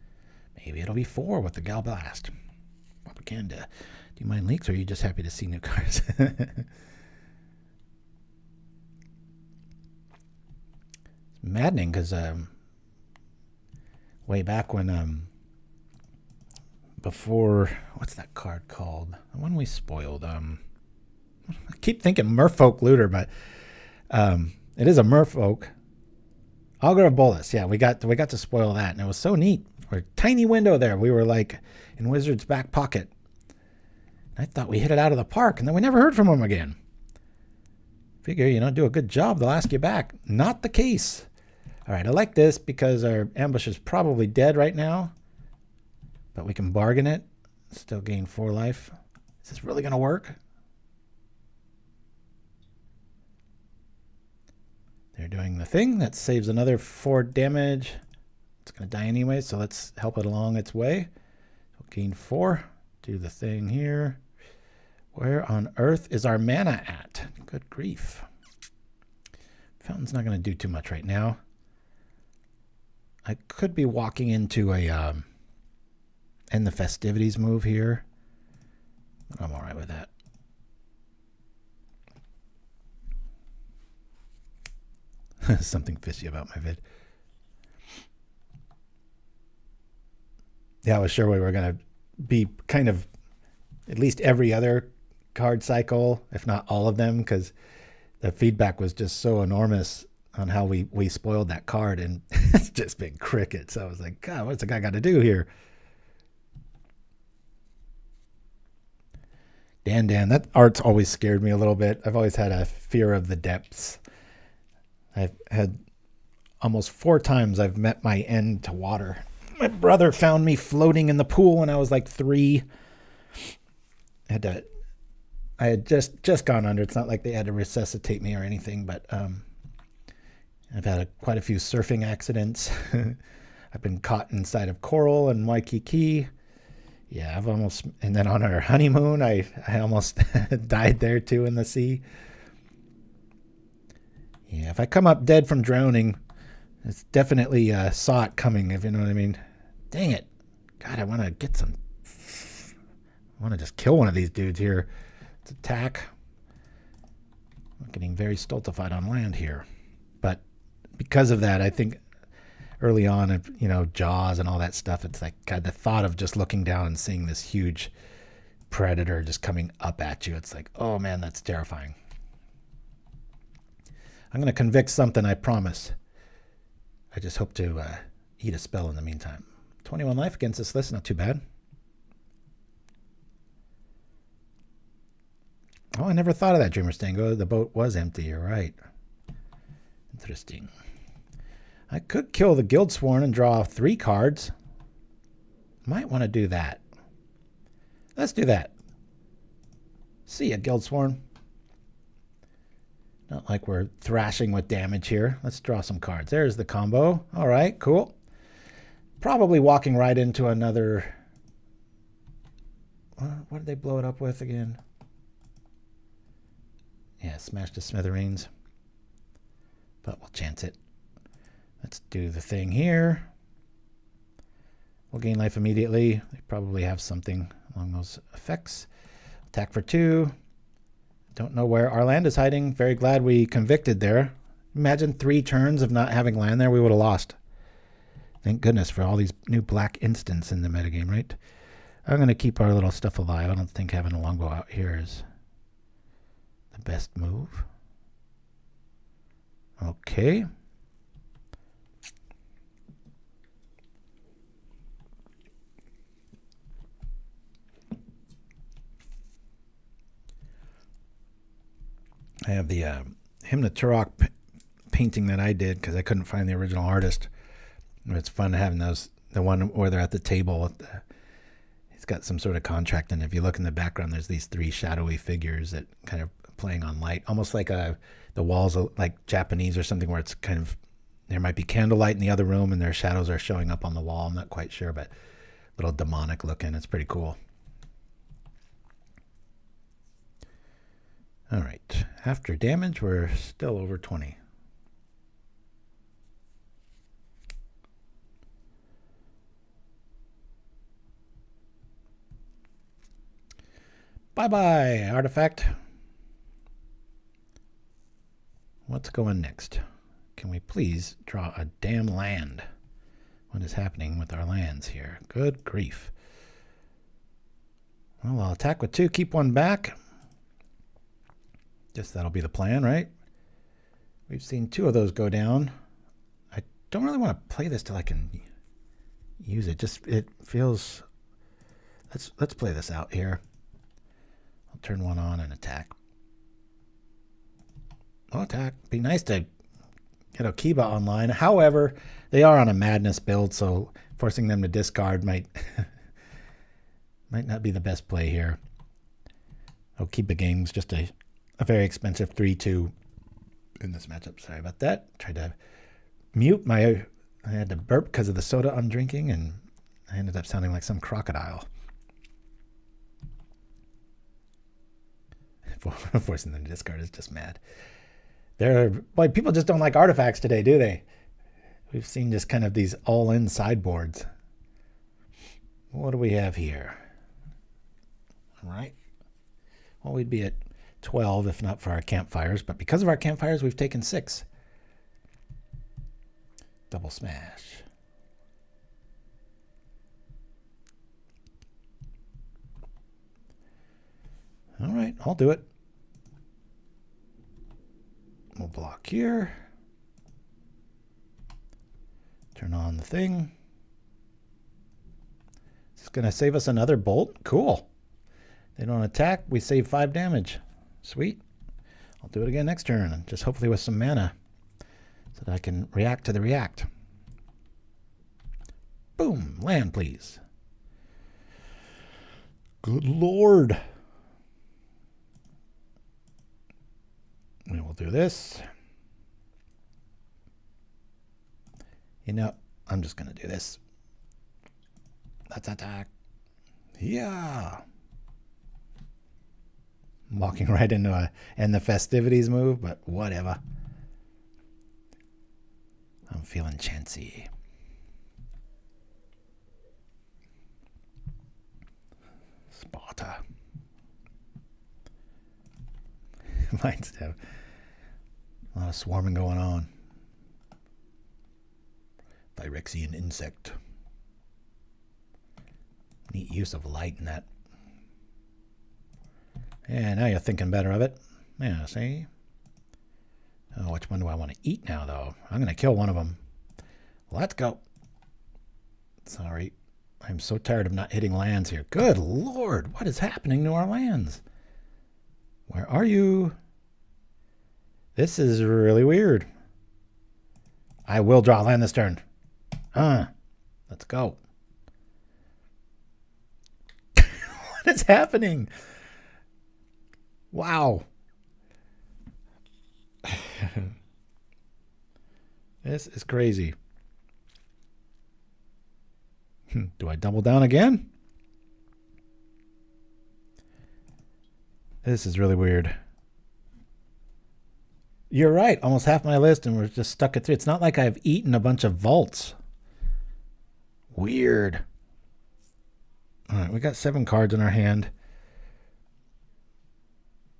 maybe it'll be 4 with the Gal Blast. Propaganda. Do you mind leaks, or are you just happy to see new cards? It's maddening because way back when before, what's that card called? The one we spoiled. I keep thinking Merfolk Looter, but it is a Merfolk. Augur of Bolas. Yeah, we got to spoil that, and it was so neat. We're a tiny window there. We were like in Wizard's back pocket. I thought we hit it out of the park, and then we never heard from them again. Figure, you know, do a good job, they'll ask you back. Not the case. All right, I like this because our ambush is probably dead right now, but we can bargain it. Still gain 4 life. Is this really going to work? They're doing the thing. That saves another 4 damage. It's going to die anyway, so let's help it along its way. We'll gain 4. Do the thing here. Where on earth is our mana at? Good grief. Fountain's not going to do too much right now. I could be walking into a end the festivities move here. I'm all right with that. Something fishy about my vid. Yeah, I was sure we were going to be kind of at least every other card cycle, if not all of them, because the feedback was just so enormous on how we spoiled that card, and it's just been crickets. I was like, God, what's the guy got to do here? Dan, that art's always scared me a little bit. I've always had a fear of the depths. I've had almost 4 times I've met my end to water. My brother found me floating in the pool when I was like 3. I had just gone under. It's not like they had to resuscitate me or anything, but I've had quite a few surfing accidents. I've been caught inside of coral in Waikiki. Yeah, I've almost, and then on our honeymoon, I almost died there too in the sea. Yeah, if I come up dead from drowning, it's definitely saw it coming, if you know what I mean. Dang it. God, I want to get some. I want to just kill one of these dudes here. Let's attack. I'm getting very stultified on land here. But because of that, I think early on, you know, Jaws and all that stuff, it's like, God, the thought of just looking down and seeing this huge predator just coming up at you, it's like, oh man, that's terrifying. I'm going to convict something, I promise. I just hope to eat a spell in the meantime. 21 life against this list, not too bad. Oh, I never thought of that, Dreamer Stango. The boat was empty, you're right. Interesting. I could kill the Guildsworn and draw 3 cards. Might want to do that. Let's do that. See ya, Guildsworn. Not like we're thrashing with damage here. Let's draw some cards. There's the combo. All right, cool. probably walking right into another... What did they blow it up with again? Yeah, smash to smithereens. But we'll chance it. Let's do the thing here. We'll gain life immediately. They probably have something along those effects. Attack for 2. Don't know where our land is hiding. Very glad we convicted there. Imagine 3 turns of not having land there. We would have lost. Thank goodness for all these new black instants in the metagame, right? I'm going to keep our little stuff alive. I don't think having a longbow out here is the best move. Okay. I have the Himna painting that I did because I couldn't find the original artist. It's fun having those, the one where they're at the table. It's got some sort of contract, and if you look in the background, there's these 3 shadowy figures that kind of playing on light, almost like the walls are like Japanese or something, where it's kind of, there might be candlelight in the other room and their shadows are showing up on the wall. I'm not quite sure, but a little demonic looking. It's pretty cool. All right, after damage, we're still over 20. Bye-bye, artifact. What's going next? Can we please draw a damn land? What is happening with our lands here? Good grief. Well, I'll attack with 2, keep 1 back. Guess that'll be the plan, right? We've seen 2 of those go down. I don't really want to play this till I can use it. Just, it feels... Let's play this out here. I'll turn 1 on and attack. Oh, attack. Be nice to get Okiba online. However, they are on a madness build, so forcing them to discard might not be the best play here. Okiba-Gang's just a very expensive 3-2 in this matchup. Sorry about that. Tried to mute I had to burp because of the soda I'm drinking, and I ended up sounding like some crocodile. Forcing them to discard is just mad. Boy, people just don't like artifacts today, do they? We've seen just kind of these all-in sideboards. What do we have here? All right. Well, we'd be at 12 if not for our campfires, but because of our campfires, we've taken 6. Double smash. All right, I'll do it. We'll block here. Turn on the thing. Is this going to save us another bolt? Cool. They don't attack. We save 5 damage. Sweet. I'll do it again next turn. Just hopefully with some mana so that I can react to the react. Boom. Land, please. Good Lord. We will do this. You know, I'm just going to do this. Let's attack. Yeah. I'm walking right into a end the festivities move, but whatever. I'm feeling chancy. Sparta. Mine's have a lot of swarming going on. Phyrexian insect. Neat use of light in that. Yeah, now you're thinking better of it. Yeah, see? Oh, which one do I want to eat now, though? I'm going to kill one of them. Let's go. Sorry. I'm so tired of not hitting lands here. Good Lord, what is happening to our lands? Where are you? This is really weird. I will draw land this turn. Let's go. What is happening? Wow. This is crazy. Do I double down again? This is really weird. You're right. Almost half my list, and we're just stuck at 3. It's not like I've eaten a bunch of vaults. Weird. All right, we got 7 cards in our hand.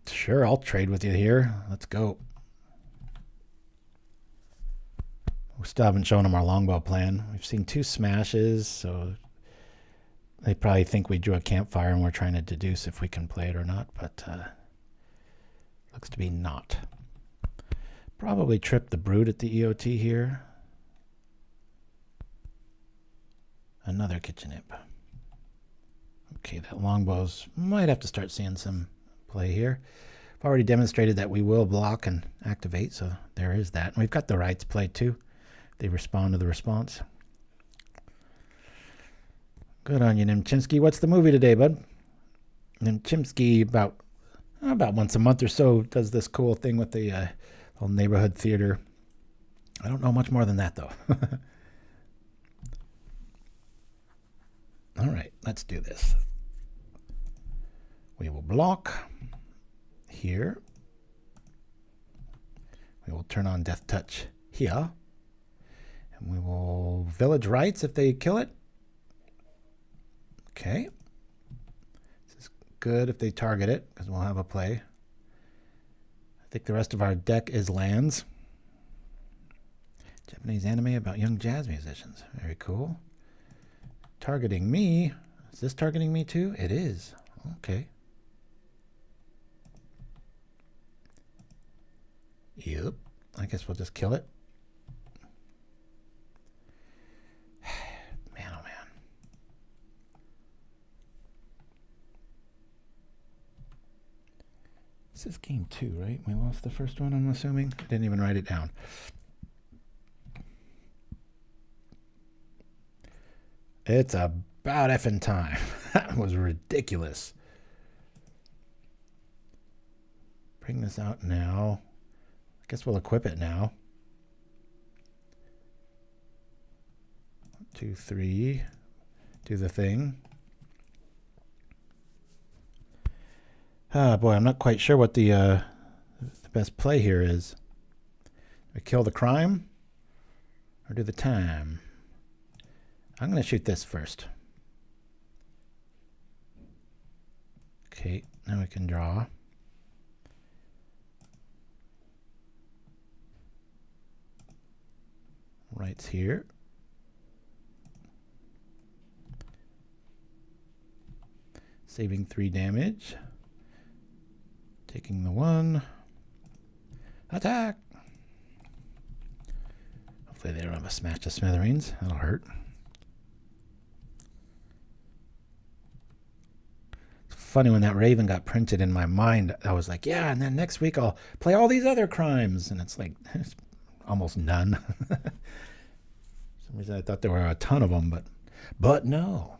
Sure, I'll trade with you here. Let's go. We still haven't shown them our longbow plan. We've seen 2 smashes, so they probably think we drew a campfire and we're trying to deduce if we can play it or not, but looks to be not. Probably trip the Brute at the EOT here. Another kitchen imp. Okay, that longbow's might have to start seeing some play here. I've already demonstrated that we will block and activate, so there is that. And we've got the rights played too. They respond to the response. Good on you, Chimpskey. What's the movie today, bud? Chimpskey about once a month or so does this cool thing with the little neighborhood theater. I don't know much more than that, though. All right, let's do this. We will block here. We will turn on Death Touch here. And we will Village Rites if they kill it. Okay. This is good if they target it, because we'll have a play. I think the rest of our deck is lands. Japanese anime about young jazz musicians. Very cool. Targeting me. Is this targeting me too? It is. Okay. Yep. I guess we'll just kill it. Man, oh man. This is game 2, right? We lost the first one, I'm assuming. I didn't even write it down. It's about effing time. That was ridiculous. Bring this out now. I guess we'll equip it now. 1, 2, 3. Do the thing. Ah, boy, I'm not quite sure what the best play here is. We kill the crime or do the time? I'm going to shoot this first. Okay, now we can draw. Rights here. Saving 3 damage. Taking the 1. Attack! Hopefully they don't have a smash to smithereens. That'll hurt. Funny when that Raven got printed in my mind, I was like, yeah, and then next week I'll play all these other crimes. And it's like, there's almost none. For some reason I thought there were a ton of them, but no.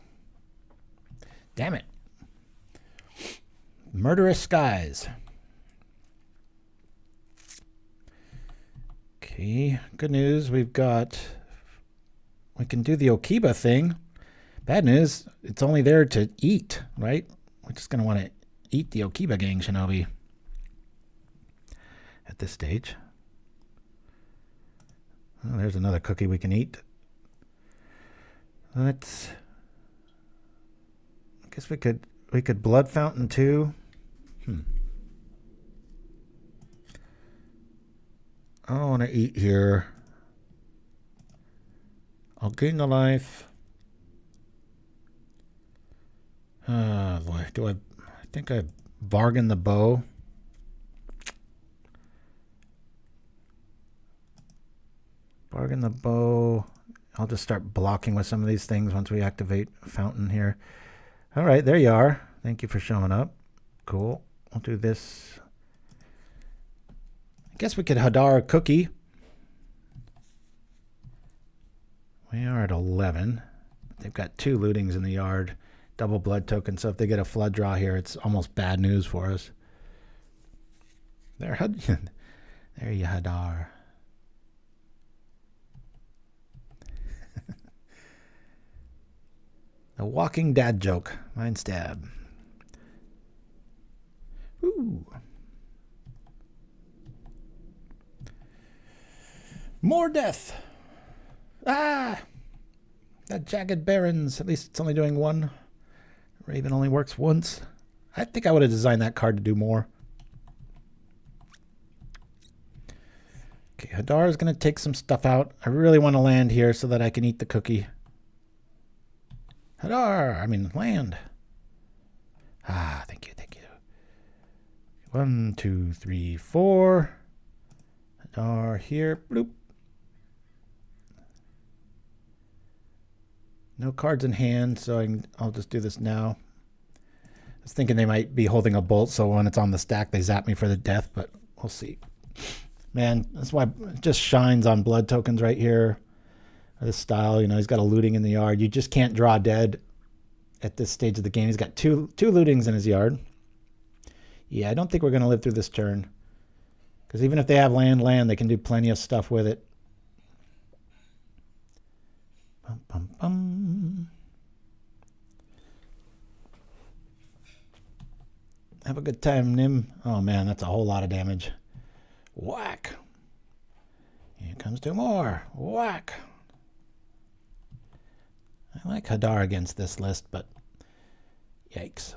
Damn it. Murderous Skies. Okay, good news. We can do the Okiba thing. Bad news, it's only there to eat, right? We're just going to want to eat the Okiba-Gang Shinobi at this stage. Well, there's another cookie we can eat. I guess we could Blood Fountain too. I want to eat here. I'll gain the life. Boy, I think I bargained the bow. Bargain the bow. I'll just start blocking with some of these things once we activate Fountain here. All right, there you are. Thank you for showing up. Cool. I'll do this. I guess we could Hadar Cookie. We are at 11. They've got 2 lootings in the yard. Double blood token, so if they get a flood draw here, it's almost bad news for us. There you Hadar. A walking dad joke. Mind stab. Ooh. More death. Ah! That Jagged Barons. At least it's only doing one. Raven only works once. I think I would have designed that card to do more. Okay, Hadar is going to take some stuff out. I really want to land here so that I can eat the cookie. Hadar! I mean, land. Ah, thank you, thank you. 1, 2, 3, 4. Hadar here. Bloop. No cards in hand, so I'll just do this now. I was thinking they might be holding a bolt, so when it's on the stack, they zap me for the death, but we'll see. Man, that's why it just shines on blood tokens right here. This style, you know, he's got a looting in the yard. You just can't draw dead at this stage of the game. He's got two lootings in his yard. Yeah, I don't think we're going to live through this turn. Because even if they have land, they can do plenty of stuff with it. Bum, bum, bum. Have a good time, Nim. Oh, man, that's a whole lot of damage. Whack. Here comes two more. Whack. I like Hadar against this list, but yikes.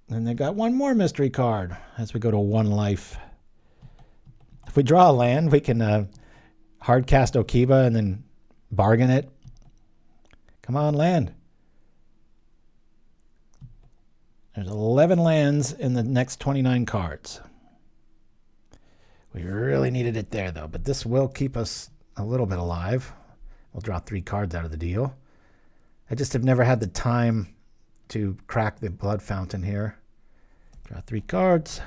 Then they got one more mystery card as we go to 1 life. If we draw a land, we can hard cast Okiba and then bargain it. Come on, land. There's 11 lands in the next 29 cards. We really needed it there, though, but this will keep us a little bit alive. We'll draw 3 cards out of the deal. I just have never had the time to crack the blood fountain here. Draw 3 cards.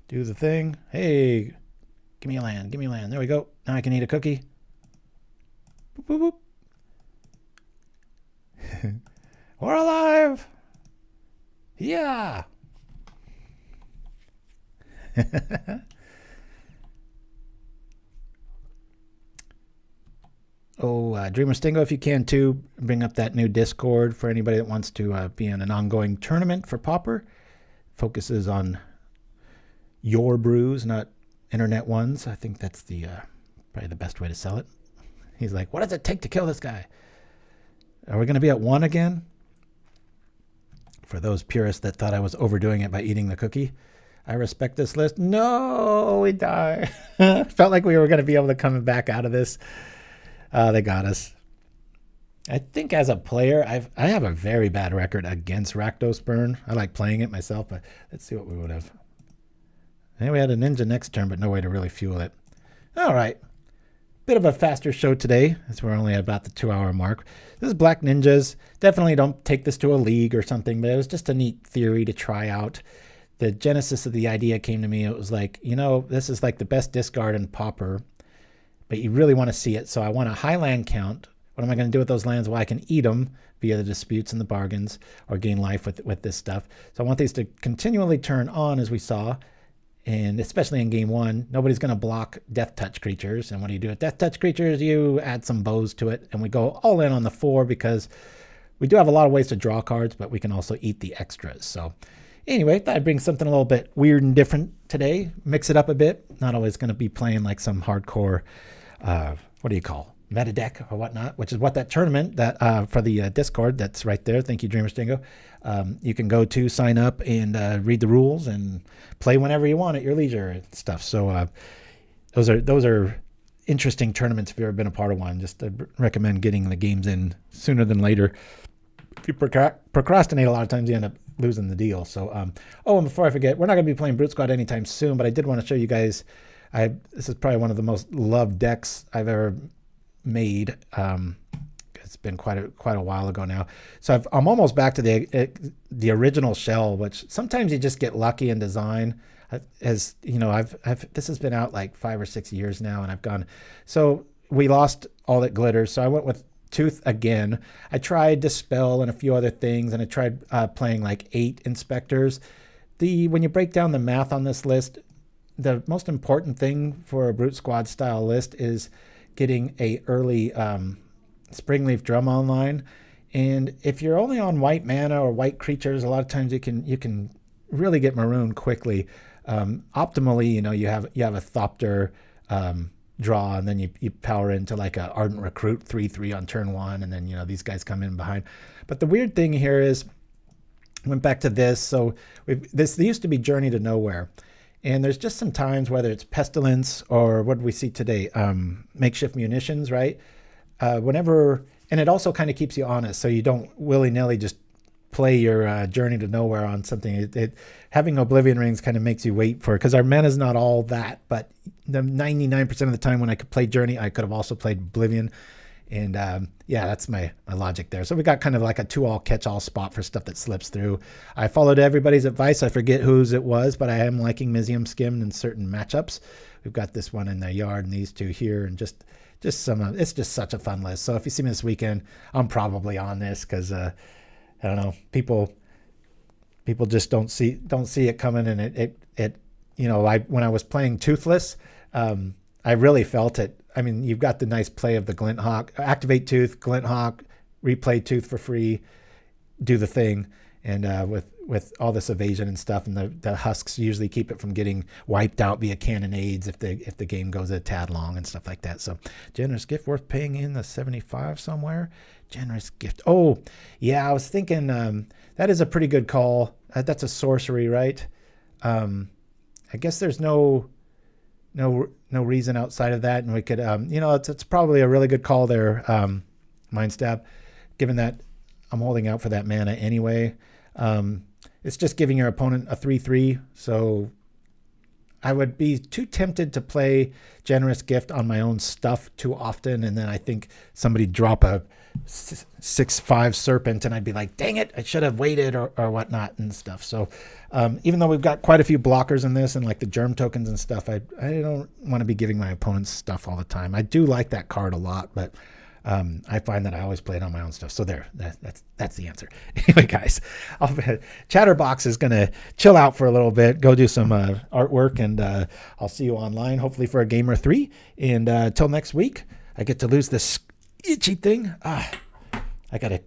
Do the thing. Hey, give me a land. Give me a land. There we go. Now I can eat a cookie. Boop, boop, boop. We're alive. Yeah. Dreamer Stingo, if you can too, bring up that new Discord for anybody that wants to be in an ongoing tournament for Pauper. Focuses on your brews, not internet ones. I think that's the probably the best way to sell it. He's like, what does it take to kill this guy? Are we going to be at 1 again? For those purists that thought I was overdoing it by eating the cookie, I respect this list. No, we died. Felt like we were going to be able to come back out of this. They got us. I think as a player, I have a very bad record against Rakdos Burn. I like playing it myself, but let's see what we would have. And we had a ninja next turn, but no way to really fuel it. All right. Bit of a faster show today, as we're only at about the 2-hour mark. This is Black Ninjas. Definitely don't take this to a league or something, but it was just a neat theory to try out. The genesis of the idea came to me. It was like, you know, this is like the best discard in Pauper, but you really want to see it. So I want a high land count. What am I going to do with those lands? Well, I can eat them via the disputes and the bargains or gain life with this stuff. So I want these to continually turn on, as we saw. And especially in game 1, nobody's going to block Death Touch creatures. And what do you do with Death Touch creatures? You add some bows to it. And we go all in on the 4 because we do have a lot of ways to draw cards, but we can also eat the extras. So anyway, thought I'd bring something a little bit weird and different today. Mix it up a bit. Not always going to be playing like some hardcore, what do you call, meta deck or whatnot, which is what that tournament that for the Discord, that's right there. Thank you, Dreamer Stingo. You can go to sign up and read the rules and play whenever you want at your leisure and stuff. So those are interesting tournaments if you've ever been a part of one. Just recommend getting the games in sooner than later. If you procrastinate, a lot of times you end up losing the deal. So and before I forget, we're not going to be playing Brute Squad anytime soon, but I did want to show you guys. This is probably one of the most loved decks I've ever made. It's been quite a while ago now. So I'm almost back to the original shell, which sometimes you just get lucky in design. As you know, this has been out like 5 or 6 years now, and I've gone. So we lost all that glitters. So I went with Tooth again. I tried Dispel and a few other things, and I tried playing like 8 inspectors. When you break down the math on this list, the most important thing for a Brute Squad style list is getting a early Springleaf Drum online. And if you're only on white mana or white creatures, a lot of times you can really get marooned quickly. Optimally, you have a Thopter draw, and then you power into like a Ardent Recruit 3/3 on turn 1, and then these guys come in behind. But the weird thing here is, went back to this. So this used to be Journey to Nowhere, and there's just some times, whether it's Pestilence or what we see today, Makeshift Munitions, right? And it also kind of keeps you honest, so you don't willy-nilly just play your Journey to Nowhere on something. Having Oblivion Rings kind of makes you wait for it, because our mana's not all that, but the 99% of the time when I could play Journey, I could have also played Oblivion. And that's my logic there. So we got kind of like a 2-all catch-all spot for stuff that slips through. I followed everybody's advice. I forget whose it was, but I am liking Mizium Skimmed in certain matchups. We've got this one in the yard and these two here, and just some. It's just such a fun list. So if you see me this weekend, I'm probably on this because I don't know, people just don't see it coming, and it when I was playing Toothless, I really felt it. I mean, you've got the nice play of the Glint Hawk, activate Tooth, Glint Hawk, replay Tooth for free, do the thing, and with all this evasion and stuff, and the husks usually keep it from getting wiped out via cannonades if the game goes a tad long and stuff like that. So generous gift worth paying in the 75 somewhere. Generous gift. Oh yeah, I was thinking that is a pretty good call. That's a sorcery, right? I guess there's no reason outside of that, and we could it's probably a really good call there, Mind Stab, given that I'm holding out for that mana anyway. It's just giving your opponent a 3/3, so I would be too tempted to play Generous Gift on my own stuff too often, and then I think somebody drop a 6/5 Serpent, and I'd be like, dang it, I should have waited or whatnot and stuff. So even though we've got quite a few blockers in this and like the germ tokens and stuff, I don't want to be giving my opponents stuff all the time. I do like that card a lot, but I find that I always play it on my own stuff. So that's the answer. Anyway, guys, Chatterbox is going to chill out for a little bit, go do some artwork, and I'll see you online, hopefully for a game or 3. And till next week, I get to lose this itchy thing. I got to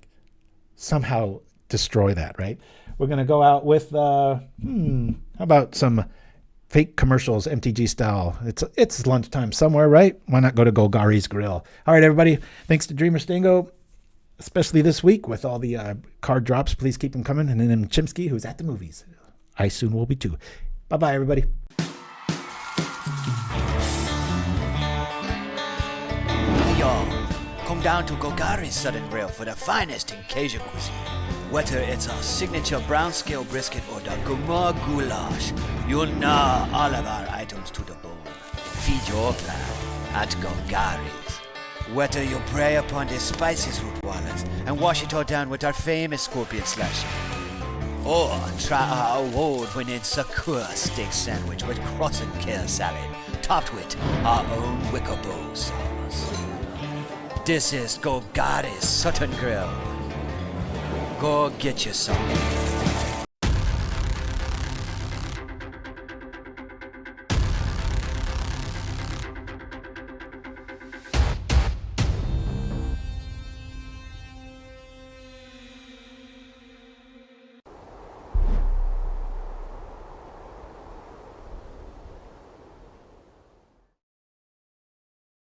somehow destroy that, right? We're going to go out with, how about some fake commercials, MTG style. It's lunchtime somewhere, right? Why not go to Golgari's Grill? All right, everybody. Thanks to Dreamer Stingo, especially this week with all the card drops. Please keep them coming. And then Chimpskey, who's at the movies. I soon will be too. Bye-bye, everybody. Hey, y'all. Come down to Golgari's Southern Grill for the finest in Cajun cuisine. Whether it's our signature brown scale brisket or the gourmet goulash, you'll gnaw all of our items to the bone. Feed your plan at Golgari's. Whether you prey upon the spiciest root walnuts and wash it all down with our famous scorpion slasher, or try our award-winning Sakura steak sandwich with croissant kale salad, topped with our own Wickerbowl sauce. This is Golgari's Southern Grill. Go get you some.